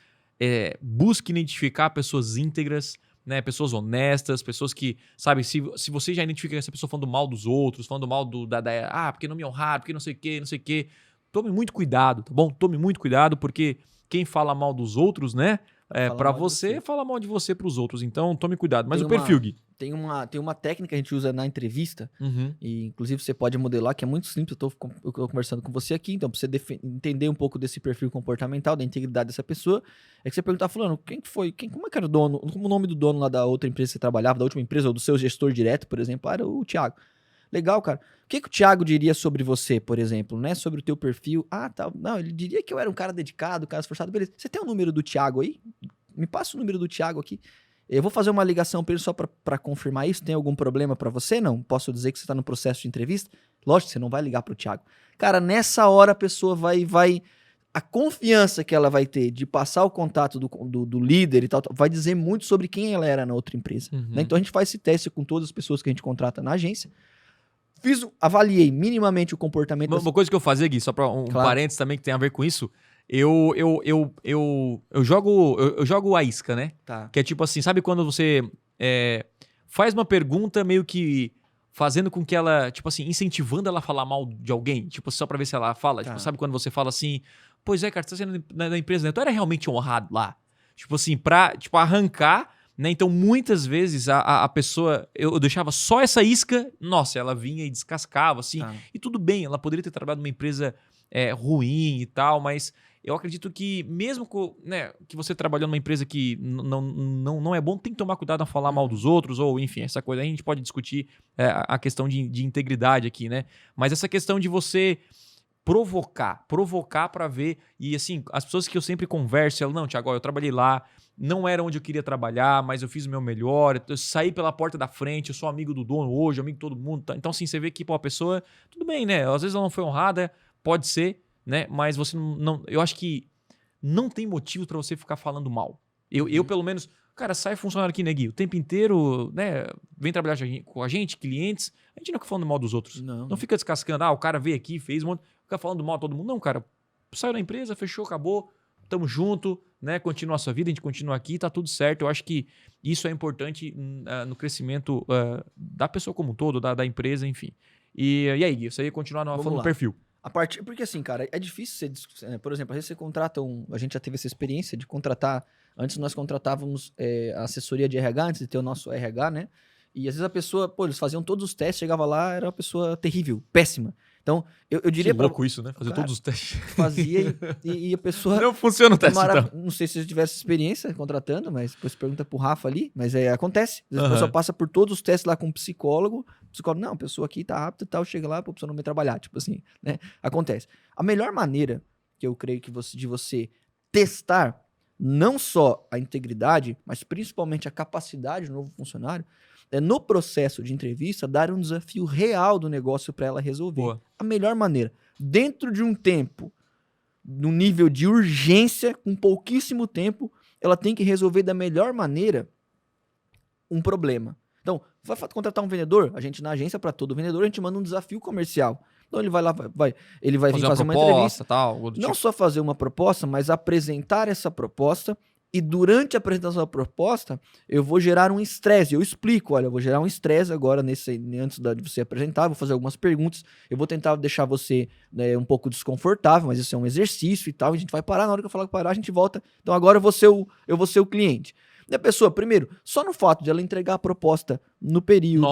busque identificar pessoas íntegras, né, pessoas honestas, pessoas que, sabe, se você já identifica essa pessoa falando mal dos outros, falando mal porque não me honraram, porque não sei o que, tome muito cuidado, tá bom? Tome muito cuidado, porque quem fala mal dos outros, né, pra você, fala mal de você pros outros, então tome cuidado. Mas o perfil, Gui? Tem uma técnica que a gente usa na entrevista, e inclusive você pode modelar, que é muito simples, eu tô conversando com você aqui, então pra você entender um pouco desse perfil comportamental, da integridade dessa pessoa, é que você perguntar, fulano, como é que era o dono, como o nome do dono lá da outra empresa que você trabalhava, da última empresa, ou do seu gestor direto, por exemplo, era o Thiago. Legal, cara. O que o Thiago diria sobre você, por exemplo, né? Sobre o teu perfil. Não, ele diria que eu era um cara dedicado, um cara esforçado. Beleza. Você tem o número do Thiago aí? Me passa o número do Thiago aqui. Eu vou fazer uma ligação para ele só para confirmar isso. Tem algum problema para você? Não. Posso dizer que você está no processo de entrevista? Lógico que você não vai ligar para o Thiago. Cara, nessa hora a pessoa vai... A confiança que ela vai ter de passar o contato do líder e tal, vai dizer muito sobre quem ela era na outra empresa. Né? Então a gente faz esse teste com todas as pessoas que a gente contrata na agência. avaliei minimamente o comportamento... Uma coisa que eu fazia, Gui, só para parênteses também que tem a ver com isso, eu jogo a isca, né? Tá. Que é tipo assim, sabe quando você faz uma pergunta meio que fazendo com que ela, tipo assim, incentivando ela a falar mal de alguém, tipo, só pra ver se ela fala. Tá. Tipo, sabe quando você fala assim, pois é, cara, você tá saindo da empresa, né? Tu era realmente honrado lá. Tipo assim, pra arrancar, né? Então, muitas vezes a pessoa, eu deixava só essa isca, nossa, ela vinha e descascava, assim, e tudo bem, ela poderia ter trabalhado numa empresa ruim e tal, mas eu acredito que mesmo que você trabalhou numa empresa que não é bom, tem que tomar cuidado a falar mal dos outros, ou enfim, essa coisa. Aí a gente pode discutir a questão de integridade aqui, né? Mas essa questão de você provocar pra ver, e assim, as pessoas que eu sempre converso, elas, não, Thiago, eu trabalhei lá, não era onde eu queria trabalhar, mas eu fiz o meu melhor, eu saí pela porta da frente, eu sou amigo do dono hoje, amigo de todo mundo. Então, assim, você vê que a pessoa, tudo bem, né? Às vezes ela não foi honrada, pode ser, né? Mas você não. Eu acho que não tem motivo pra você ficar falando mal. Eu pelo menos, cara, sai funcionário aqui, né, Gui? O tempo inteiro, né? Vem trabalhar com a gente, clientes. A gente não fica falando mal dos outros. Não fica descascando. O cara veio aqui, fez um monte. Fica falando mal a todo mundo. Não, cara. Saiu da empresa, fechou, acabou. Tamo junto, né? Continua a sua vida, a gente continua aqui, tá tudo certo. Eu acho que isso é importante no crescimento da pessoa como um todo, da empresa, enfim. E aí, Gui? Você ia continuar falando do perfil. Porque assim, cara, é difícil você... por exemplo, às vezes você contrata a gente já teve essa experiência de contratar... Antes nós contratávamos a assessoria de RH, antes de ter o nosso RH, né? E às vezes a pessoa... eles faziam todos os testes, chegava lá, era uma pessoa terrível, péssima. Então, eu diria... Que louco isso, né? Fazer todos os testes. Fazia e a pessoa... Não funciona o teste, então. Não sei se você tivesse experiência contratando, mas depois pergunta pro Rafa ali. Mas acontece. Às vezes a pessoa passa por todos os testes lá com um psicólogo. O psicólogo, não, a pessoa aqui tá apta e tal. Chega lá, a pessoa não vai trabalhar. Tipo assim, né? Acontece. A melhor maneira, que eu creio de você testar não só a integridade, mas principalmente a capacidade do novo funcionário, é no processo de entrevista dar um desafio real do negócio para ela resolver. Boa. A melhor maneira, dentro de um tempo, num nível de urgência, com pouquíssimo tempo, ela tem que resolver da melhor maneira um problema. Então, vai contratar um vendedor, a gente na agência, para todo vendedor, a gente manda um desafio comercial. Então ele vai lá, ele vai vir fazer uma entrevista, não só fazer uma proposta, mas apresentar essa proposta. E durante a apresentação da proposta, eu vou gerar um estresse. Eu explico, olha, eu vou gerar um estresse agora antes de você apresentar, vou fazer algumas perguntas, eu vou tentar deixar você um pouco desconfortável, mas isso é um exercício e tal, a gente vai parar, na hora que eu falar que parar, a gente volta. Então agora eu vou ser o cliente. E a pessoa, primeiro, só no fato de ela entregar a proposta no período,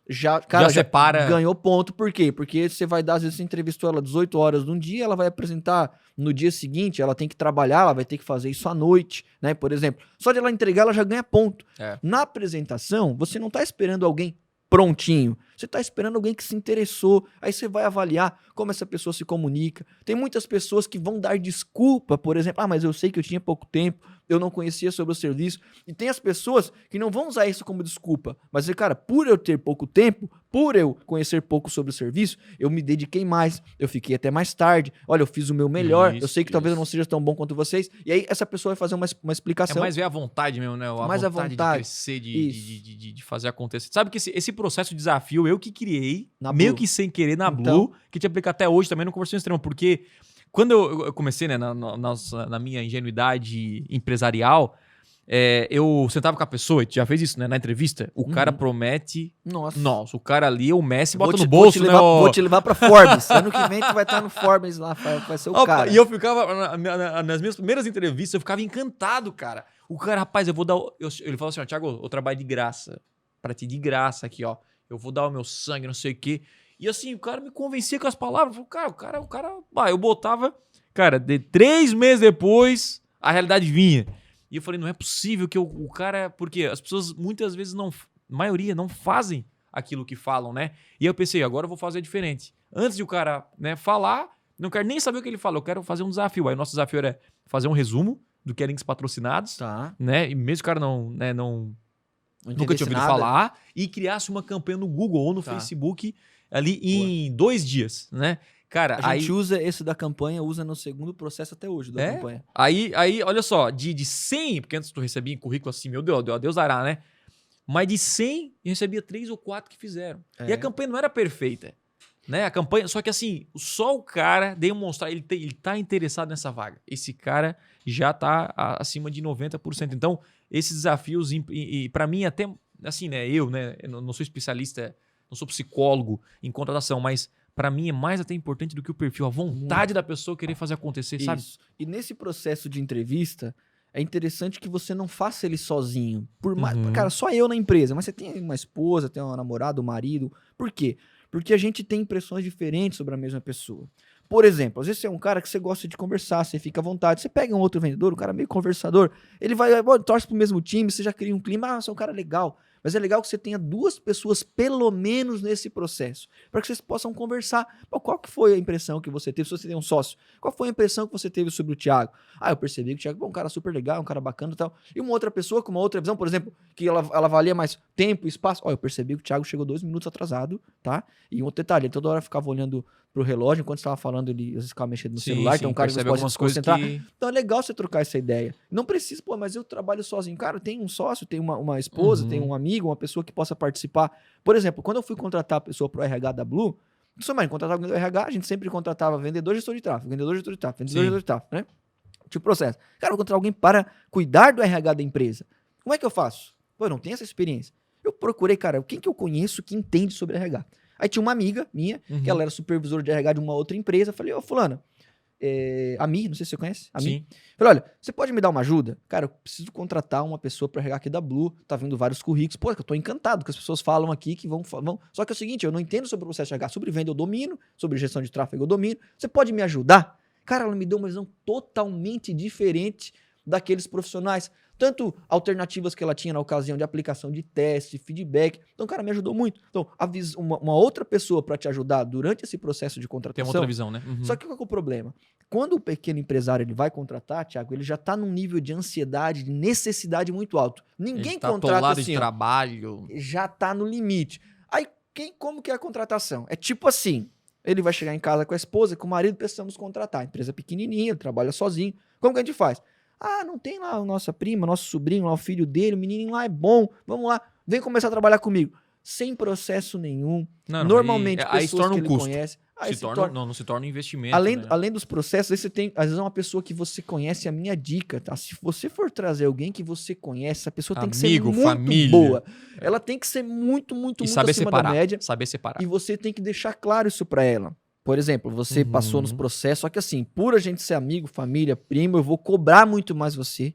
já separa. Ganhou ponto. Por quê? Porque você vai dar, às vezes você entrevistou ela 18 horas num dia, ela vai apresentar no dia seguinte, ela tem que trabalhar, ela vai ter que fazer isso à noite, né? Por exemplo, só de ela entregar, ela já ganha ponto. Na apresentação, você não tá esperando alguém prontinho. Você tá esperando alguém que se interessou. Aí você vai avaliar como essa pessoa se comunica. Tem muitas pessoas que vão dar desculpa, por exemplo, mas eu sei que eu tinha pouco tempo, eu não conhecia sobre o serviço. E tem as pessoas que não vão usar isso como desculpa, mas, cara, por eu ter pouco tempo, por eu conhecer pouco sobre o serviço, eu me dediquei mais, eu fiquei até mais tarde, olha, eu fiz o meu melhor, eu sei que talvez eu não seja tão bom quanto vocês, e aí essa pessoa vai fazer uma explicação. É mais ver a vontade mesmo, né? A vontade de crescer, de fazer acontecer. Sabe que esse processo de desafio, eu que criei, meio que sem querer, na Blue, que te aplica até hoje também no Conversão Extrema, porque quando eu comecei, né, na minha ingenuidade empresarial, eu sentava com a pessoa, e tu já fez isso, né, na entrevista, o cara promete... Nossa, o cara ali, o Messi bota no bolso, vou te levar pra Forbes. Ano que vem tu vai estar no Forbes lá, vai ser o cara. E eu ficava, nas minhas primeiras entrevistas, eu ficava encantado, cara. O cara, rapaz, eu vou dar... Ele falou assim, ó, Thiago, eu trabalho de graça, pra ti de graça aqui, ó. Eu vou dar o meu sangue, não sei o quê. E assim, o cara me convencia com as palavras. O cara, eu botava... Cara, 3 meses depois, a realidade vinha. E eu falei, não é possível que o cara... Porque as pessoas muitas vezes a maioria não fazem aquilo que falam, né? E aí eu pensei, agora eu vou fazer diferente. Antes de o cara, né, falar, não quero nem saber o que ele fala, eu quero fazer um desafio. Aí o nosso desafio era fazer um resumo do que é links patrocinados, né? E mesmo que o cara nunca tinha ouvido falar, e criasse uma campanha no Google ou no Facebook ali em 2 dias, né? Cara, a gente usa esse da campanha, usa no segundo processo até hoje da campanha. Aí, olha só, de 100, porque antes tu recebia em currículo assim, meu Deus, Deus dará, né? Mas de 100, eu recebia 3 ou 4 que fizeram. E a campanha não era perfeita. Né? A campanha, só que assim, só o cara demonstrar, ele tá interessado nessa vaga. Esse cara já tá acima de 90%. Então, esses desafios, e para mim até, assim, né, eu não sou especialista, não sou psicólogo em contratação, mas para mim é mais até importante do que o perfil, a vontade da pessoa querer fazer acontecer, Isso. sabe? E nesse processo de entrevista, é interessante que você não faça ele sozinho. Por mais, cara, só eu na empresa, mas você tem uma esposa, tem uma namorada, um marido. Por quê? Porque a gente tem impressões diferentes sobre a mesma pessoa. Por exemplo, às vezes você é um cara que você gosta de conversar, você fica à vontade. Você pega um outro vendedor, um cara meio conversador, ele vai torce pro mesmo time, você já cria um clima, você é um cara legal. Mas é legal que você tenha 2 pessoas, pelo menos, nesse processo, para que vocês possam conversar. Pô, qual que foi a impressão que você teve, se você tem um sócio? Qual foi a impressão que você teve sobre o Thiago? Eu percebi que o Thiago é um cara super legal, um cara bacana e tal. E uma outra pessoa com uma outra visão, por exemplo, que ela avalia mais tempo e espaço. Eu percebi que o Thiago chegou 2 minutos atrasado, tá? E um outro detalhe, ele toda hora ficava olhando pro relógio, enquanto estava falando, ele às vezes ficava mexendo no celular, então um cara que pode se concentrar. Então é legal você trocar essa ideia. Não precisa, mas eu trabalho sozinho. Cara, tem um sócio, tem uma esposa, tem um amigo, uma pessoa que possa participar. Por exemplo, quando eu fui contratar a pessoa pro RH da Blue, contratava alguém do RH, a gente sempre contratava vendedor, gestor de tráfego, vendedor, gestor de tráfego, vendedor, gestor de tráfego, né? Tipo processo. Cara, eu vou contratar alguém para cuidar do RH da empresa. Como é que eu faço? Eu não tenho essa experiência. Eu procurei, cara, quem que eu conheço que entende sobre RH? Aí tinha uma amiga minha, que ela era supervisora de RH de uma outra empresa. Falei, fulana, a Mi, não sei se você conhece. A Mi. Falei, olha, você pode me dar uma ajuda? Cara, eu preciso contratar uma pessoa para RH aqui da Blue. Tá vindo vários currículos. Pô, eu tô encantado que as pessoas falam aqui que vão. Só que é o seguinte, eu não entendo sobre o processo de RH. Sobre venda eu domino, sobre gestão de tráfego eu domino. Você pode me ajudar? Cara, ela me deu uma visão totalmente diferente daqueles profissionais. Tanto alternativas que ela tinha na ocasião de aplicação de teste, feedback. Então, cara, me ajudou muito. Então, uma outra pessoa para te ajudar durante esse processo de contratação. Tem uma outra visão, né? Só que qual é o problema? Quando o pequeno empresário ele vai contratar, Thiago, ele já está num nível de ansiedade, de necessidade muito alto. Ninguém contrata assim. De trabalho. Já está no limite. Aí, como que é a contratação? É tipo assim, ele vai chegar em casa com a esposa, com o marido, precisamos contratar. Empresa pequenininha, ele trabalha sozinho. Como que a gente faz? Não tem lá a nossa prima, nosso sobrinho, lá o filho dele, o menininho lá é bom, vamos lá, vem começar a trabalhar comigo. Sem processo nenhum. Normalmente, aí se torna um custo. Conhece. Não se torna um investimento. Além dos processos, aí você tem, às vezes, uma pessoa que você conhece, a minha dica, tá? Se você for trazer alguém que você conhece, essa pessoa tem que ser muito família. boa. Ela tem que ser muito saber acima separar, da média. Saber separar. E você tem que deixar claro isso pra ela. Por exemplo, você passou nos processos, só que assim, por a gente ser amigo, família, primo, eu vou cobrar muito mais você.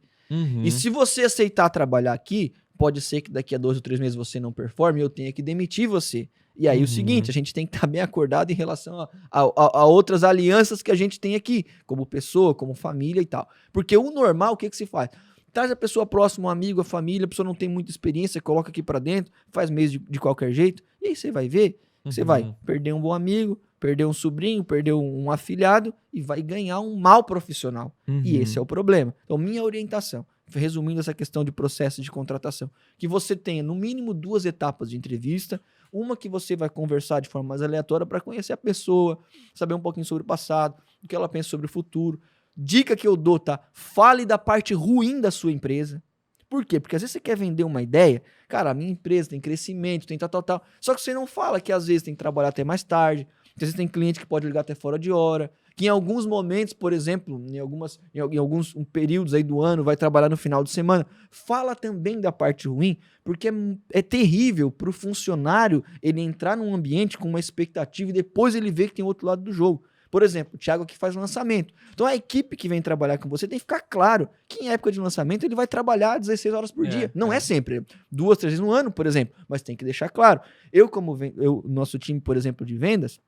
E se você aceitar trabalhar aqui, pode ser que daqui a 2 ou 3 meses você não performe e eu tenha que demitir você. E aí o seguinte, a gente tem que estar bem acordado em relação a outras alianças que a gente tem aqui, como pessoa, como família e tal. Porque o normal, o que se faz? Traz a pessoa próxima, um amigo, a família, a pessoa não tem muita experiência, coloca aqui pra dentro, faz mês de qualquer jeito, e aí você vai ver, você vai perder um bom amigo, perder um sobrinho, perder um afilhado e vai ganhar um mau profissional. E esse é o problema. Então, minha orientação, resumindo essa questão de processo de contratação, que você tenha no mínimo 2 etapas de entrevista, uma que você vai conversar de forma mais aleatória para conhecer a pessoa, saber um pouquinho sobre o passado, o que ela pensa sobre o futuro. Dica que eu dou, tá? Fale da parte ruim da sua empresa. Por quê? Porque às vezes você quer vender uma ideia, cara, a minha empresa tem crescimento, tem tal. Só que você não fala que às vezes tem que trabalhar até mais tarde, que às vezes tem cliente que pode ligar até fora de hora, que em alguns momentos, por exemplo, em alguns períodos aí do ano, vai trabalhar no final de semana. Fala também da parte ruim, porque é terrível para o funcionário ele entrar num ambiente com uma expectativa e depois ele vê que tem outro lado do jogo. Por exemplo, o Thiago aqui faz lançamento. Então a equipe que vem trabalhar com você tem que ficar claro que em época de lançamento ele vai trabalhar 16 horas por dia. Não é sempre. 2, 3 vezes no ano, por exemplo. Mas tem que deixar claro. Nosso time, por exemplo, de vendas,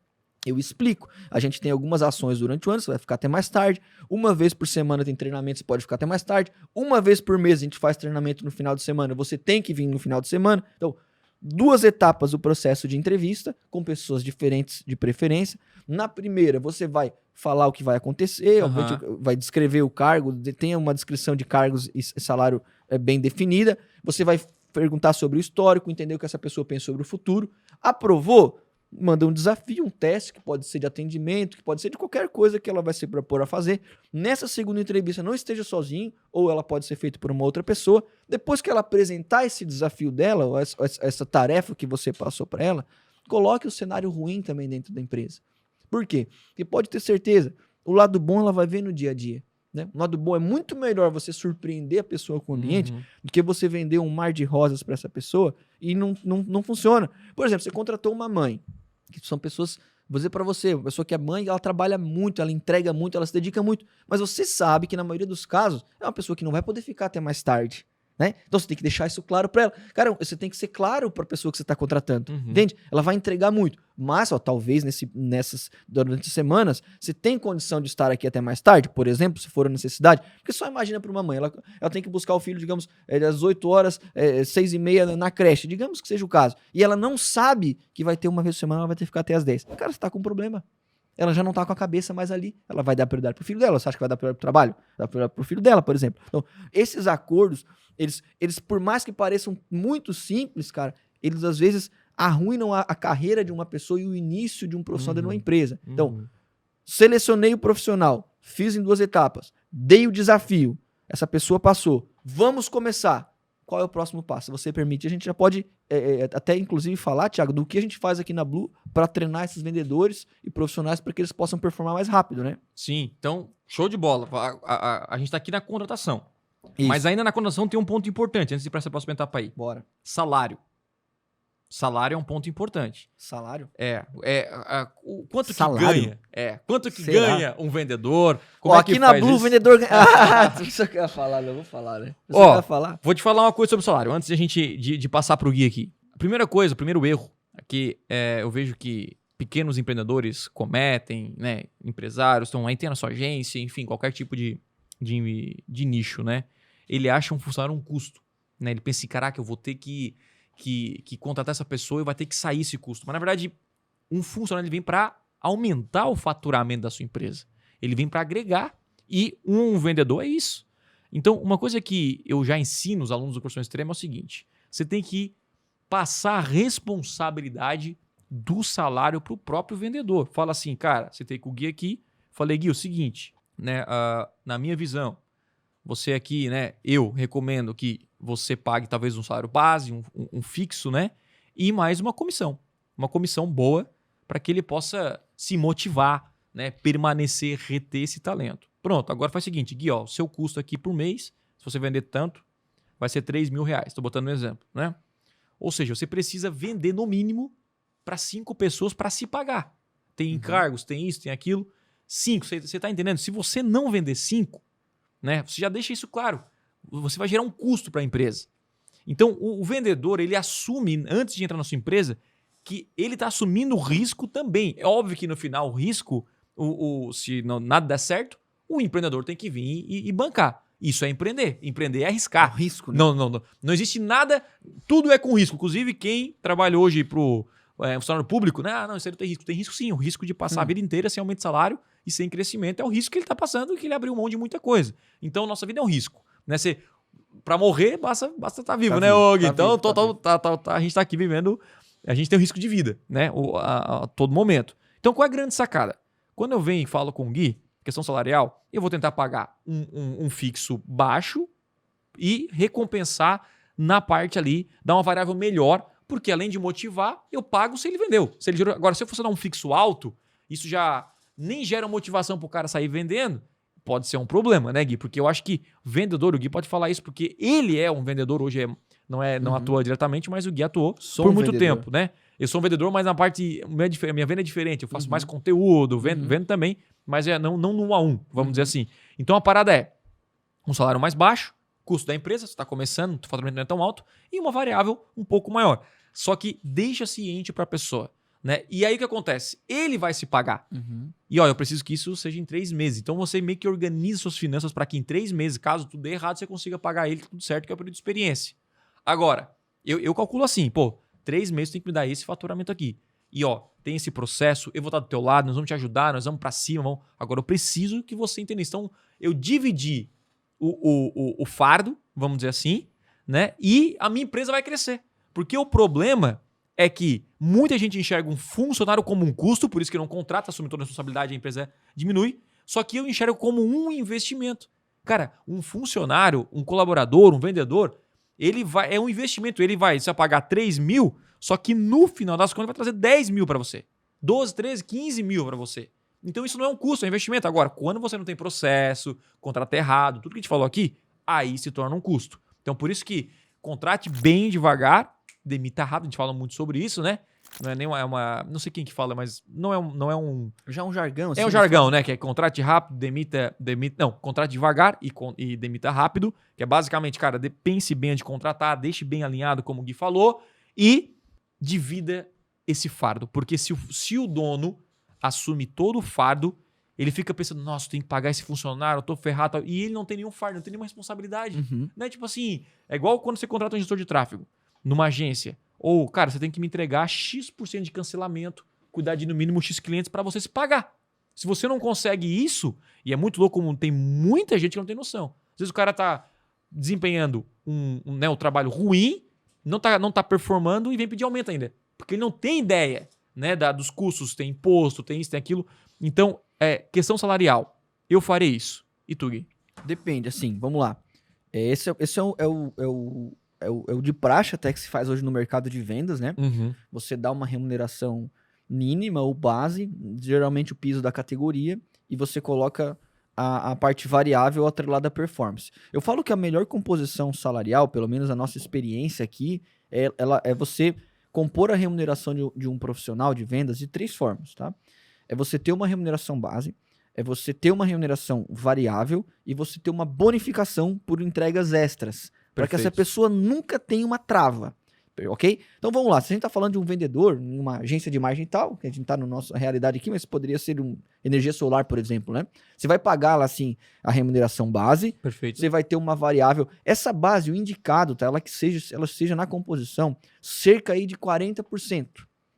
eu explico. A gente tem algumas ações durante o ano, você vai ficar até mais tarde. Uma vez por semana tem treinamento, você pode ficar até mais tarde. Uma vez por mês a gente faz treinamento no final de semana, você tem que vir no final de semana. Então, 2 etapas do processo de entrevista, com pessoas diferentes de preferência. Na primeira, você vai falar o que vai acontecer, vai descrever o cargo, tem uma descrição de cargos e salário bem definida. Você vai perguntar sobre o histórico, entender o que essa pessoa pensa sobre o futuro. Aprovou? manda um desafio, um teste, que pode ser de atendimento, que pode ser de qualquer coisa que ela vai se propor a fazer. Nessa segunda entrevista, não esteja sozinho, ou ela pode ser feita por uma outra pessoa. Depois que ela apresentar esse desafio dela, ou essa tarefa que você passou para ela, coloque o cenário ruim também dentro da empresa. Por quê? Porque pode ter certeza, o lado bom ela vai ver no dia a dia. Né? O lado bom é muito melhor você surpreender a pessoa com o ambiente do que você vender um mar de rosas para essa pessoa e não funciona. Por exemplo, você contratou uma mãe, que são pessoas, vou dizer para você, uma pessoa que é mãe, ela trabalha muito, ela entrega muito, ela se dedica muito, mas você sabe que na maioria dos casos é uma pessoa que não vai poder ficar até mais tarde. Né? Então você tem que deixar isso claro para ela. Cara, você tem que ser claro para a pessoa que você está contratando. Entende? Ela vai entregar muito. Mas, talvez durante semanas, você tem condição de estar aqui até mais tarde, por exemplo, se for a necessidade. Porque só imagina para uma mãe, ela tem que buscar o filho, digamos, às 8 horas, 6h30 na creche, digamos que seja o caso. E ela não sabe que vai ter uma vez por semana, ela vai ter que ficar até às 10. Cara, você está com um problema. Ela já não tá com a cabeça mais ali. Ela vai dar prioridade pro filho dela. Você acha que vai dar prioridade pro trabalho? Dá prioridade pro filho dela, por exemplo. Então, esses acordos, eles por mais que pareçam muito simples, cara, eles às vezes arruinam a carreira de uma pessoa e o início de um profissional dentro de uma empresa. Então, selecionei o profissional, fiz em 2 etapas, dei o desafio, essa pessoa passou. Vamos começar. Qual é o próximo passo? Se você permite, a gente já pode até inclusive falar, Thiago, do que a gente faz aqui na Blue para treinar esses vendedores e profissionais para que eles possam performar mais rápido, né? Sim, então, show de bola. A gente está aqui na contratação. Isso. Mas ainda na contratação tem um ponto importante, antes de ir para essa próxima etapa aí. Bora. Salário. Salário é um ponto importante. Salário? O quanto Salário? que ganha? Quanto que Será? ganha um vendedor? Como é que aqui na faz Blue isso? o vendedor ganha. Ah, você quer falar, não vou falar, né? Você quer falar? Vou te falar uma coisa sobre o salário, antes de a gente de passar pro Gui aqui. A primeira coisa, o primeiro erro, que eu vejo que pequenos empreendedores cometem, né? Empresários, estão aí, tem na sua agência, enfim, qualquer tipo de nicho, né? Ele acha um funcionário um custo, né? Ele pensa assim, caraca, eu vou ter que contratar essa pessoa e vai ter que sair esse custo. Mas, na verdade, um funcionário ele vem para aumentar o faturamento da sua empresa. Ele vem para agregar. E um vendedor é isso. Então, uma coisa que eu já ensino os alunos do Curso Extremo é o seguinte. Você tem que passar a responsabilidade do salário para o próprio vendedor. Fala assim, cara, você tem com o Gui aqui. Falei, Gui, o seguinte, né, na minha visão, você aqui, né, eu recomendo que você pague talvez um salário base, um fixo, né? E mais uma comissão. Uma comissão boa para que ele possa se motivar, né? Permanecer, reter esse talento. Pronto, agora faz o seguinte, Gui, o seu custo aqui por mês, se você vender tanto, vai ser R$3.000. Estou botando um exemplo, né? Ou seja, você precisa vender no mínimo para 5 pessoas para se pagar. Tem encargos, tem isso, tem aquilo. 5, você está entendendo? Se você não vender 5, né? Você já deixa isso claro. Você vai gerar um custo para a empresa. Então, o vendedor, ele assume, antes de entrar na sua empresa, que ele está assumindo o risco também. É óbvio que no final o risco, se nada der certo, o empreendedor tem que vir e bancar. Isso é empreender. Empreender é arriscar. É um risco, né? Não existe nada, tudo é com risco. Inclusive, quem trabalha hoje para o funcionário público, né? Não, isso aí não tem risco. Tem risco sim, o risco de passar a vida inteira sem aumento de salário e sem crescimento é o risco que ele está passando e que ele abriu mão de muita coisa. Então, nossa vida é um risco. Né? Para morrer, basta estar vivo, né, Gui? Então, a gente está aqui vivendo, a gente tem um risco de vida, né? A todo momento. Então, qual é a grande sacada? Quando eu venho e falo com o Gui, questão salarial, eu vou tentar pagar um fixo baixo e recompensar na parte ali, dar uma variável melhor, porque além de motivar, eu pago se ele vendeu. Se ele gerou... Agora, se eu fosse dar um fixo alto, isso já nem gera motivação para o cara sair vendendo, pode ser um problema, né, Gui? Porque eu acho que vendedor, o Gui pode falar isso, porque ele é um vendedor, hoje não atua diretamente, mas o Gui atuou por muito tempo, né? Eu sou um vendedor, mas na parte, minha venda é diferente, eu faço mais conteúdo, vendo também, mas não no 1 a 1, vamos dizer assim. Então a parada é um salário mais baixo, custo da empresa, você está começando, o faturamento não é tão alto, e uma variável um pouco maior. Só que deixa ciente para a pessoa. Né? E aí o que acontece? Ele vai se pagar. E eu preciso que isso seja em 3 meses. Então você meio que organiza suas finanças para que em 3 meses, caso tudo dê errado, você consiga pagar ele tudo certo, que é o período de experiência. Agora, eu calculo assim, 3 meses tem que me dar esse faturamento aqui. E tem esse processo, eu vou estar do teu lado, nós vamos te ajudar, nós vamos para cima. Agora eu preciso que você entenda isso. Então eu dividi o fardo, vamos dizer assim, né? E a minha empresa vai crescer. Porque o problema é que muita gente enxerga um funcionário como um custo, por isso que não contrata, assume toda a responsabilidade, a empresa diminui. Só que eu enxergo como um investimento. Cara, um funcionário, um colaborador, um vendedor, é um investimento. Você vai pagar 3 mil, só que no final das contas vai trazer 10 mil para você. 12, 13, 15 mil para você. Então isso não é um custo, é um investimento. Agora, quando você não tem processo, contrato errado, tudo que a gente falou aqui, aí se torna um custo. Então por isso que contrate bem devagar, demita rápido, a gente fala muito sobre isso, né? Não é nem uma não sei quem que fala, mas não é um já é um jargão. Assim, é um jargão, né? Que é contrate rápido, contrate devagar e demita rápido, que é basicamente, cara, pense bem antes de contratar, deixe bem alinhado, como o Gui falou, e divida esse fardo. Porque se o dono assume todo o fardo, ele fica pensando, nossa, tem que pagar esse funcionário, eu tô ferrado, e ele não tem nenhum fardo, não tem nenhuma responsabilidade. Né? Tipo assim, é igual quando você contrata um gestor de tráfego numa agência. Ou, cara, você tem que me entregar X% de cancelamento, cuidar de no mínimo X clientes para você se pagar. Se você não consegue isso, e é muito louco como tem muita gente que não tem noção. Às vezes o cara tá desempenhando um trabalho ruim, não tá performando e vem pedir aumento ainda. Porque ele não tem ideia, né, dos custos, tem imposto, tem isso, tem aquilo. Então, questão salarial, eu farei isso. E tu, Gui? Depende, assim, vamos lá. Esse é o de praxe até que se faz hoje no mercado de vendas, né? Você dá uma remuneração mínima ou base, geralmente o piso da categoria, e você coloca a parte variável atrelada à performance. Eu falo que a melhor composição salarial, pelo menos a nossa experiência aqui, é você compor a remuneração de um profissional de vendas de 3 formas, tá? É você ter uma remuneração base, é você ter uma remuneração variável e você ter uma bonificação por entregas extras, para que essa pessoa nunca tenha uma trava, ok? Então vamos lá, se a gente está falando de um vendedor, em uma agência de margem e tal, que a gente está na nossa realidade aqui, mas poderia ser energia solar, por exemplo, né? Você vai pagar lá, assim, a remuneração base, você vai ter uma variável. Essa base, o indicado, tá? Ela seja na composição cerca aí de 40%.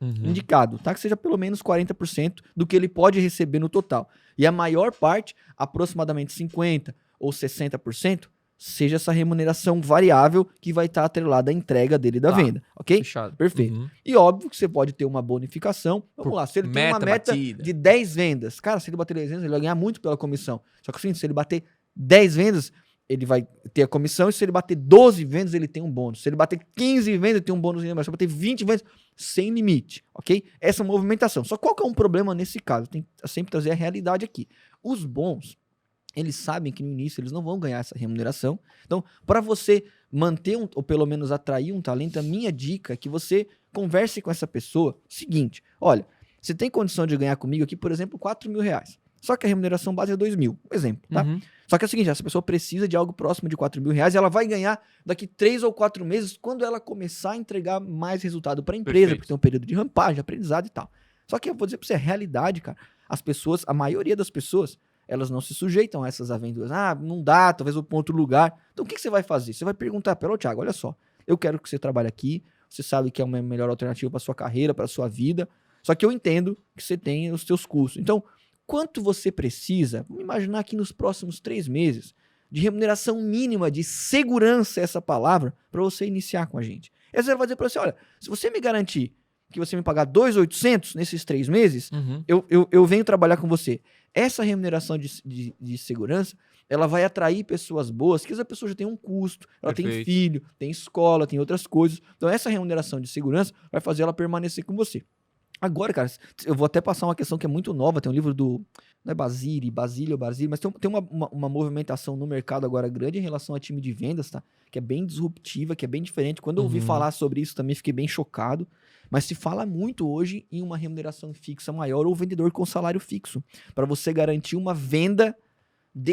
Indicado, tá? Que seja pelo menos 40% do que ele pode receber no total. E a maior parte, aproximadamente 50% ou 60%, seja essa remuneração variável que vai estar atrelada à entrega dele da venda, ok? Fechado. Perfeito. E óbvio que você pode ter uma bonificação. Vamos lá, se ele tem uma meta de 10 vendas, cara, se ele bater 10 vendas, ele vai ganhar muito pela comissão. Só que assim, se ele bater 10 vendas, ele vai ter a comissão, e se ele bater 12 vendas, ele tem um bônus. Se ele bater 15 vendas, ele tem um bônus, mas se ele bater 20 vendas, sem limite, ok? Essa movimentação. Só qual que é um problema nesse caso? Tem que sempre trazer a realidade aqui. Os bons, eles sabem que no início eles não vão ganhar essa remuneração. Então, para você manter ou pelo menos atrair um talento, a minha dica é que você converse com essa pessoa. Seguinte, olha, você tem condição de ganhar comigo aqui, por exemplo, R$4.000. Só que a remuneração base é 2.000, exemplo, tá? Só que é o seguinte, essa pessoa precisa de algo próximo de R$4.000 e ela vai ganhar daqui 3 ou 4 meses quando ela começar a entregar mais resultado para a empresa, porque tem um período de rampagem, aprendizado e tal. Só que eu vou dizer para você, a realidade, cara, a maioria das pessoas, elas não se sujeitam a essas aventuras. Ah, não dá, talvez eu vou para outro lugar. Então o que você vai fazer? Você vai perguntar, Thiago, olha só, eu quero que você trabalhe aqui, você sabe que é uma melhor alternativa para sua carreira, para sua vida, só que eu entendo que você tem os seus custos. Então, quanto você precisa, vamos imaginar aqui nos próximos 3 meses, de remuneração mínima, de segurança, essa palavra, para você iniciar com a gente. E aí você vai dizer para você, olha, se você me garantir que você me pagar 2.800 nesses 3 meses, eu venho trabalhar com você. Essa remuneração de segurança, ela vai atrair pessoas boas, que essa pessoa já tem um custo, ela tem filho, tem escola, tem outras coisas. Então essa remuneração de segurança vai fazer ela permanecer com você. Agora, cara, eu vou até passar uma questão que é muito nova, tem um livro do, não é Basile, mas tem uma movimentação no mercado agora grande em relação a time de vendas, tá? Que é bem disruptiva, que é bem diferente. Quando eu ouvi falar sobre isso também fiquei bem chocado, mas se fala muito hoje em uma remuneração fixa maior ou vendedor com salário fixo, para você garantir uma venda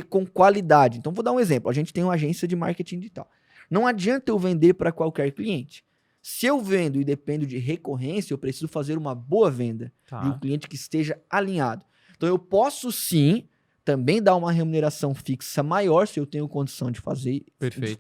com qualidade. Então vou dar um exemplo, a gente tem uma agência de marketing digital. Não adianta eu vender para qualquer cliente. Se eu vendo e dependo de recorrência, eu preciso fazer uma boa venda de um cliente que esteja alinhado. Então eu posso sim também dar uma remuneração fixa maior se eu tenho condição de fazer,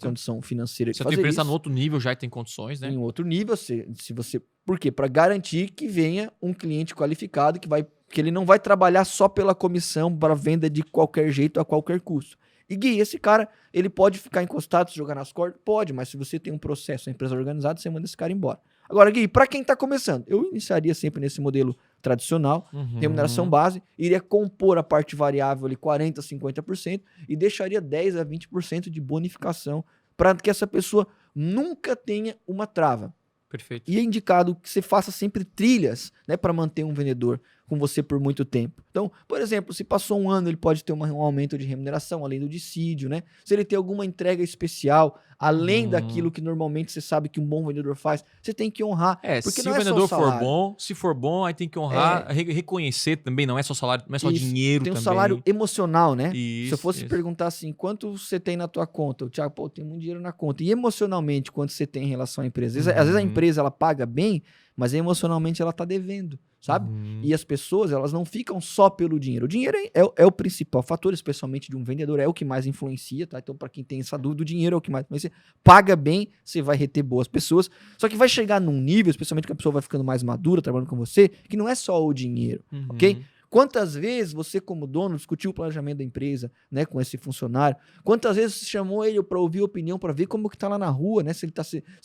condição financeira de fazer isso. Se a empresa está no outro nível já tem condições, né? Em outro nível, se você... Por quê? Para garantir que venha um cliente qualificado que ele não vai trabalhar só pela comissão para venda de qualquer jeito a qualquer custo. E Gui, esse cara, ele pode ficar encostado, se jogar nas cordas? Pode, mas se você tem um processo, uma empresa organizada, você manda esse cara embora. Agora, Gui, para quem tá começando, eu iniciaria sempre nesse modelo tradicional, remuneração base, iria compor a parte variável ali 40%, 50% e deixaria 10% a 20% de bonificação para que essa pessoa nunca tenha uma trava. Perfeito. E é indicado que você faça sempre trilhas, né, para manter um vendedor com você por muito tempo. Então, por exemplo, se passou um ano, ele pode ter um aumento de remuneração, além do dissídio, né? Se ele tem alguma entrega especial, além daquilo que normalmente você sabe que um bom vendedor faz, você tem que honrar. Porque se não o é vendedor só for salário. bom, se for bom, aí tem que honrar, reconhecer também, não é só salário, não é só Isso. dinheiro Tem um também. salário emocional, né? Isso, Se eu fosse isso. perguntar assim, quanto você tem na tua conta? O Thiago, pô, tem muito dinheiro na conta. E emocionalmente, quanto você tem em relação à empresa? Às vezes a empresa, ela paga bem, mas emocionalmente ela tá devendo, sabe? E as pessoas, elas não ficam só pelo dinheiro. O dinheiro é o principal fator, especialmente de um vendedor, é o que mais influencia, tá? Então, para quem tem essa dúvida, o dinheiro é o que mais influencia. Paga bem, você vai reter boas pessoas. Só que vai chegar num nível, especialmente que a pessoa vai ficando mais madura, trabalhando com você, que não é só o dinheiro, ok? Quantas vezes você, como dono, discutiu o planejamento da empresa, né, com esse funcionário? Quantas vezes você chamou ele para ouvir a opinião, para ver como que tá lá na rua, né, se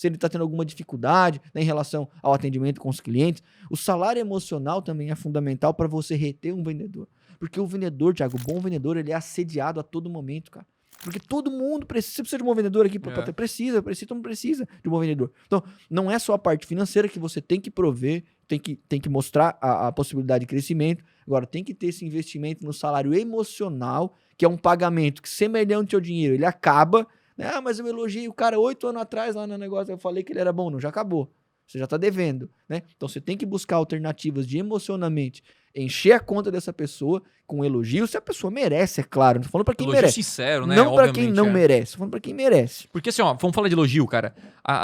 ele tá tendo alguma dificuldade, né, em relação ao atendimento com os clientes? O salário emocional também é fundamental para você reter um vendedor. Porque o vendedor, Thiago, o bom vendedor, ele é assediado a todo momento, cara. Porque todo mundo precisa. Você precisa de um bom vendedor aqui? Precisa, todo mundo precisa de um bom vendedor. Então, não é só a parte financeira que você tem que prover, tem que mostrar a possibilidade de crescimento. Agora, tem que ter esse investimento no salário emocional, que é um pagamento que, semelhante ao dinheiro, ele acaba. Né? Ah, mas eu elogiei o cara 8 anos atrás lá no negócio, eu falei que ele era bom. Não, já acabou. Você já está devendo, né? Então você tem que buscar alternativas de emocionalmente encher a conta dessa pessoa com elogio, se a pessoa merece, é claro. Não tô falando para quem elogio merece. Sincero, né? Não para quem não merece, tô falando para quem merece. Porque assim, ó, vamos falar de elogio, cara.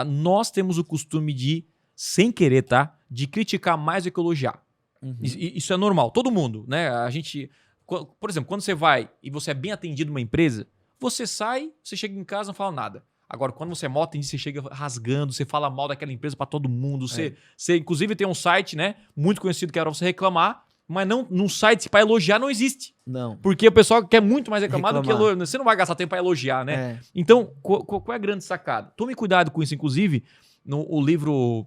Nós temos o costume de, sem querer, tá? De criticar mais do que elogiar. Isso é normal, todo mundo, né? A gente, por exemplo, quando você vai e você é bem atendido numa empresa, você sai, você chega em casa e não fala nada. Agora, quando você é mal atendido, você chega rasgando, você fala mal daquela empresa pra todo mundo. Você inclusive, tem um site, né, muito conhecido que era você reclamar, mas não, num site pra elogiar não existe. Não. Porque o pessoal quer muito mais reclamar do que elogiar. Você não vai gastar tempo pra elogiar, né? Então, qual é a grande sacada? Tome cuidado com isso. Inclusive, o livro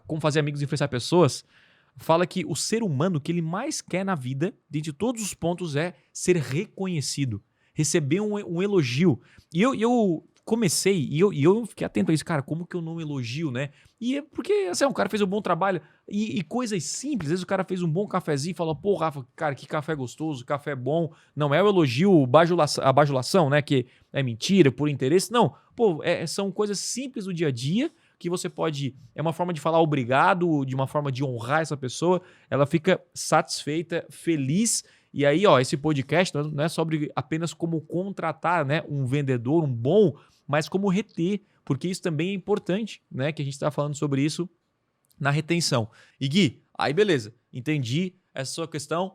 Como Fazer Amigos e Influenciar Pessoas, fala que o ser humano, o que ele mais quer na vida, dentre todos os pontos, é ser reconhecido, receber um elogio. E eu comecei, e eu fiquei atento a isso, cara, como que eu não elogio, né? E é porque, assim, o cara fez um bom trabalho, e coisas simples, às vezes o cara fez um bom cafezinho e falou, pô, Rafa, cara, que café gostoso, café bom. Não é o elogio, a bajulação, né, que é mentira, por interesse, não. Pô, são coisas simples do dia a dia, que você pode, é uma forma de falar obrigado, de uma forma de honrar essa pessoa, ela fica satisfeita, feliz. E aí, ó, esse podcast não é sobre apenas como contratar, né, um vendedor, um bom, mas como reter, porque isso também é importante, né, que a gente está falando sobre isso na retenção. E Gui, aí beleza, entendi essa sua questão,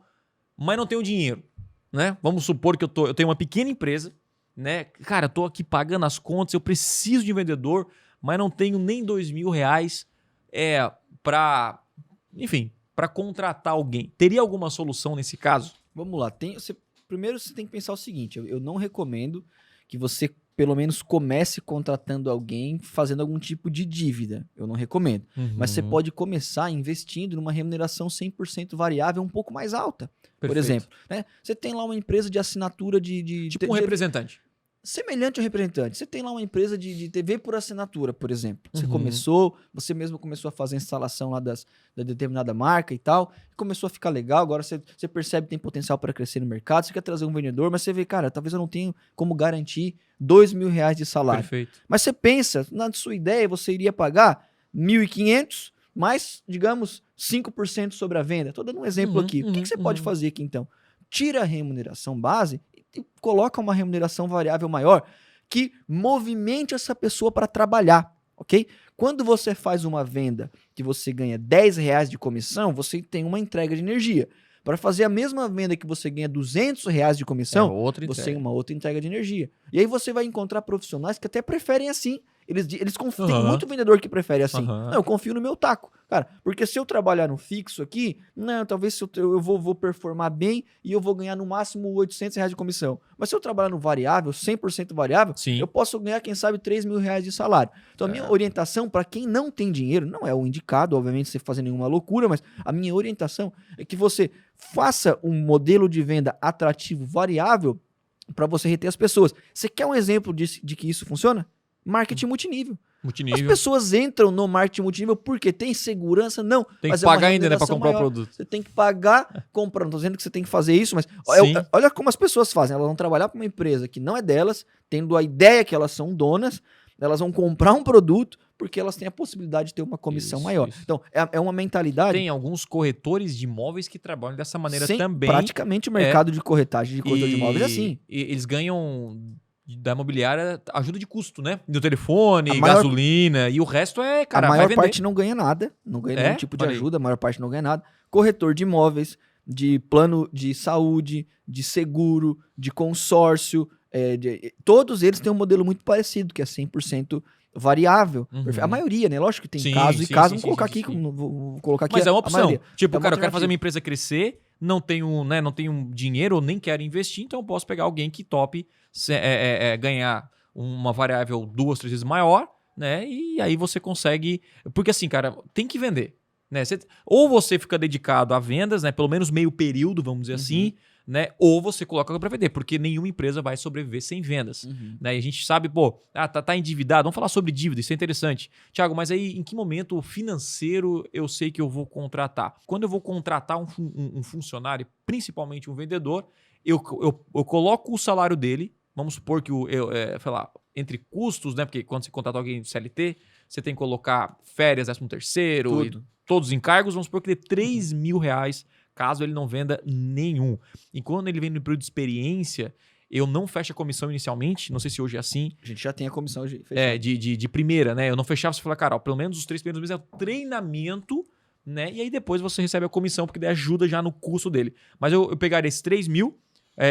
mas não tenho dinheiro, né? Vamos supor que eu tenho uma pequena empresa, né? Cara, eu tô aqui pagando as contas, eu preciso de um vendedor, mas não tenho nem R$2.000 para, enfim, para contratar alguém. Teria alguma solução nesse caso? Vamos lá. Primeiro você tem que pensar o seguinte, eu não recomendo que você pelo menos comece contratando alguém fazendo algum tipo de dívida. Eu não recomendo. Mas você pode começar investindo numa remuneração 100% variável um pouco mais alta. Perfeito. Por exemplo, né? Você tem lá uma empresa de assinatura tipo um representante. Semelhante ao representante. Você tem lá uma empresa de TV por assinatura, por exemplo. Você mesmo começou a fazer a instalação lá da determinada marca e tal, começou a ficar legal, agora você percebe que tem potencial para crescer no mercado, você quer trazer um vendedor, mas você vê, cara, talvez eu não tenha como garantir R$2.000 de salário. Perfeito. Mas você pensa, na sua ideia, você iria pagar R$1.500 mais, digamos, 5% sobre a venda. Estou dando um exemplo aqui. O que você pode fazer aqui, então? Tira a remuneração base e coloca uma remuneração variável maior que movimente essa pessoa para trabalhar, ok? Quando você faz uma venda que você ganha R$10 de comissão, você tem uma entrega de energia. Para fazer a mesma venda que você ganha R$200 de comissão, você tem uma outra entrega de energia. E aí você vai encontrar profissionais que até preferem assim Tem muito vendedor que prefere assim. Não, eu confio no meu taco. Cara, porque se eu trabalhar no fixo aqui, não, talvez eu vou performar bem e eu vou ganhar no máximo R$800 de comissão. Mas se eu trabalhar no variável, 100% variável, eu posso ganhar, quem sabe, R$3.000 de salário. Então a minha orientação para quem não tem dinheiro, não é o indicado, obviamente, você fazer nenhuma loucura, mas a minha orientação é que você faça um modelo de venda atrativo variável para você reter as pessoas. Você quer um exemplo de que isso funciona? Marketing multinível. As pessoas entram no marketing multinível porque tem segurança? Não. Tem que pagar ainda, né, para comprar o produto. Você tem que pagar comprando. Não tô dizendo que você tem que fazer isso, mas olha como as pessoas fazem. Elas vão trabalhar para uma empresa que não é delas, tendo a ideia que elas são donas, elas vão comprar um produto porque elas têm a possibilidade de ter uma comissão maior. Então, é uma mentalidade... Tem alguns corretores de imóveis que trabalham dessa maneira também. Praticamente o mercado de corretagem de corretor de imóveis é assim. E eles ganham... da imobiliária, ajuda de custo, né? Do telefone, gasolina, e o resto cara, a maior parte não ganha nada, não ganha nenhum tipo de ajuda, a maior parte não ganha nada. Corretor de imóveis, de plano de saúde, de seguro, de consórcio, todos eles têm um modelo muito parecido, que é 100% variável. A maioria, né? Lógico que tem casos e casos, vou colocar aqui. Mas é uma opção. Tipo, cara, eu quero fazer minha empresa crescer, não tenho dinheiro ou nem quero investir, então eu posso pegar alguém que tope ganhar uma variável 2, 3 vezes maior, né? E aí você consegue... Porque assim, cara, tem que vender, né? Ou você fica dedicado a vendas, né? Pelo menos meio período, vamos dizer assim, né? Ou você coloca para vender, porque nenhuma empresa vai sobreviver sem vendas, né? E a gente sabe, tá endividado. Vamos falar sobre dívida, isso é interessante. Thiago, mas aí em que momento financeiro eu sei que eu vou contratar? Quando eu vou contratar um funcionário, principalmente um vendedor, eu coloco o salário dele. Vamos supor que sei lá, entre custos, né? Porque quando você contrata alguém de CLT, você tem que colocar férias, 13º, e todos os encargos, vamos supor que dê R$3.000, caso ele não venda nenhum. E quando ele vem no período de experiência, eu não fecho a comissão inicialmente, não sei se hoje é assim. A gente já tem a comissão fechada. De primeira, né? Eu não fechava, você fala, cara, pelo menos os 3 primeiros meses é o treinamento, né? E aí depois você recebe a comissão, porque daí ajuda já no custo dele. Mas eu pegaria esses 3.000,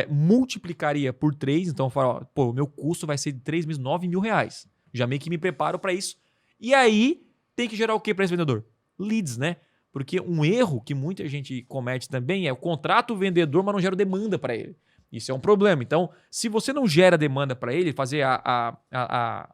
multiplicaria por 3, então eu falo, o meu custo vai ser de 3 meses, R$9.000. Já meio que me preparo para isso. E aí, tem que gerar o que para esse vendedor? Leads, né? Porque um erro que muita gente comete também é o contrato o vendedor, mas não gera demanda para ele. Isso é um problema. Então, se você não gera demanda para ele, fazer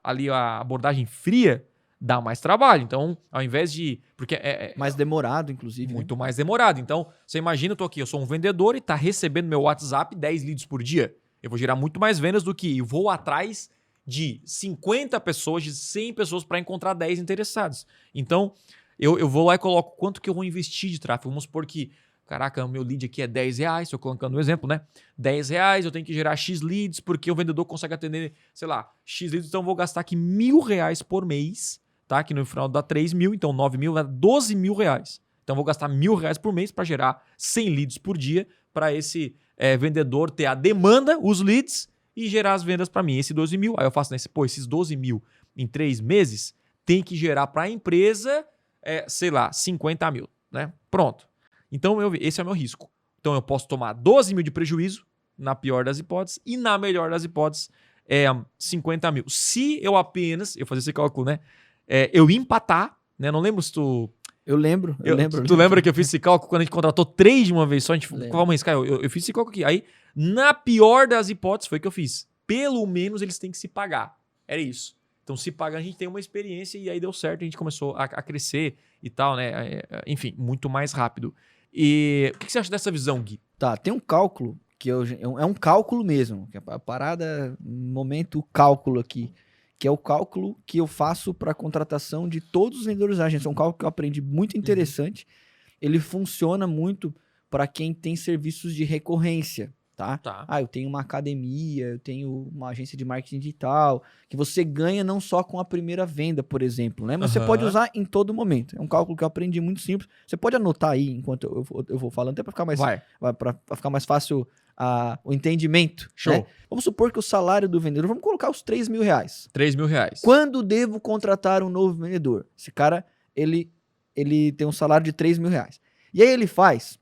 ali a abordagem fria, dá mais trabalho. Então, ao invés de... Porque mais demorado, inclusive. Muito mais demorado. Então, você imagina, eu sou um vendedor e tá recebendo meu WhatsApp 10 leads por dia. Eu vou gerar muito mais vendas do que eu vou atrás de 50 pessoas, de 100 pessoas para encontrar 10 interessados. Então, eu vou lá e coloco quanto que eu vou investir de tráfego. Vamos supor que, caraca, o meu lead aqui é R$10, estou colocando um exemplo, né? R$10, eu tenho que gerar X leads, porque o vendedor consegue atender, sei lá, X leads, então eu vou gastar aqui R$1.000 por mês, tá? Que no final dá 3.000, então 9.000 dá R$12.000. Então eu vou gastar R$1.000 por mês para gerar 100 leads por dia para esse vendedor ter a demanda, os leads, e gerar as vendas para mim. Esse 12.000, aí eu faço esses 12.000 em 3 meses, tem que gerar para a empresa, sei lá, 50.000, né? Pronto. Então esse é o meu risco. Então eu posso tomar 12.000 de prejuízo, na pior das hipóteses, e na melhor das hipóteses, 50.000. Se eu fazer esse cálculo, né? Eu empatar, né? Não lembro se tu... Eu lembro. Tu lembra que eu fiz esse cálculo quando a gente contratou 3 de uma vez só? Vamos arriscar, eu fiz esse cálculo aqui. Aí, na pior das hipóteses, foi o que eu fiz. Pelo menos eles têm que se pagar. Era isso. Então, se pagar, a gente tem uma experiência e aí deu certo, a gente começou a crescer e tal, né? Enfim, muito mais rápido. E o que você acha dessa visão, Gui? Tá, tem um cálculo que é um cálculo mesmo. Que a parada, momento cálculo aqui. Que é o cálculo que eu faço para a contratação de todos os vendedores da agência. É um cálculo que eu aprendi muito interessante. Ele funciona muito para quem tem serviços de recorrência, tá? Eu tenho uma academia, eu tenho uma agência de marketing digital, que você ganha não só com a primeira venda, por exemplo, né? Mas você pode usar em todo momento. É um cálculo que eu aprendi muito simples. Você pode anotar aí enquanto eu vou falando, até para ficar ficar mais fácil o entendimento. Show. Né? Vamos supor que o salário do vendedor, vamos colocar os R$3.000. R$3.000. Quando devo contratar um novo vendedor? Esse cara, ele tem um salário de R$3.000. E aí ele faz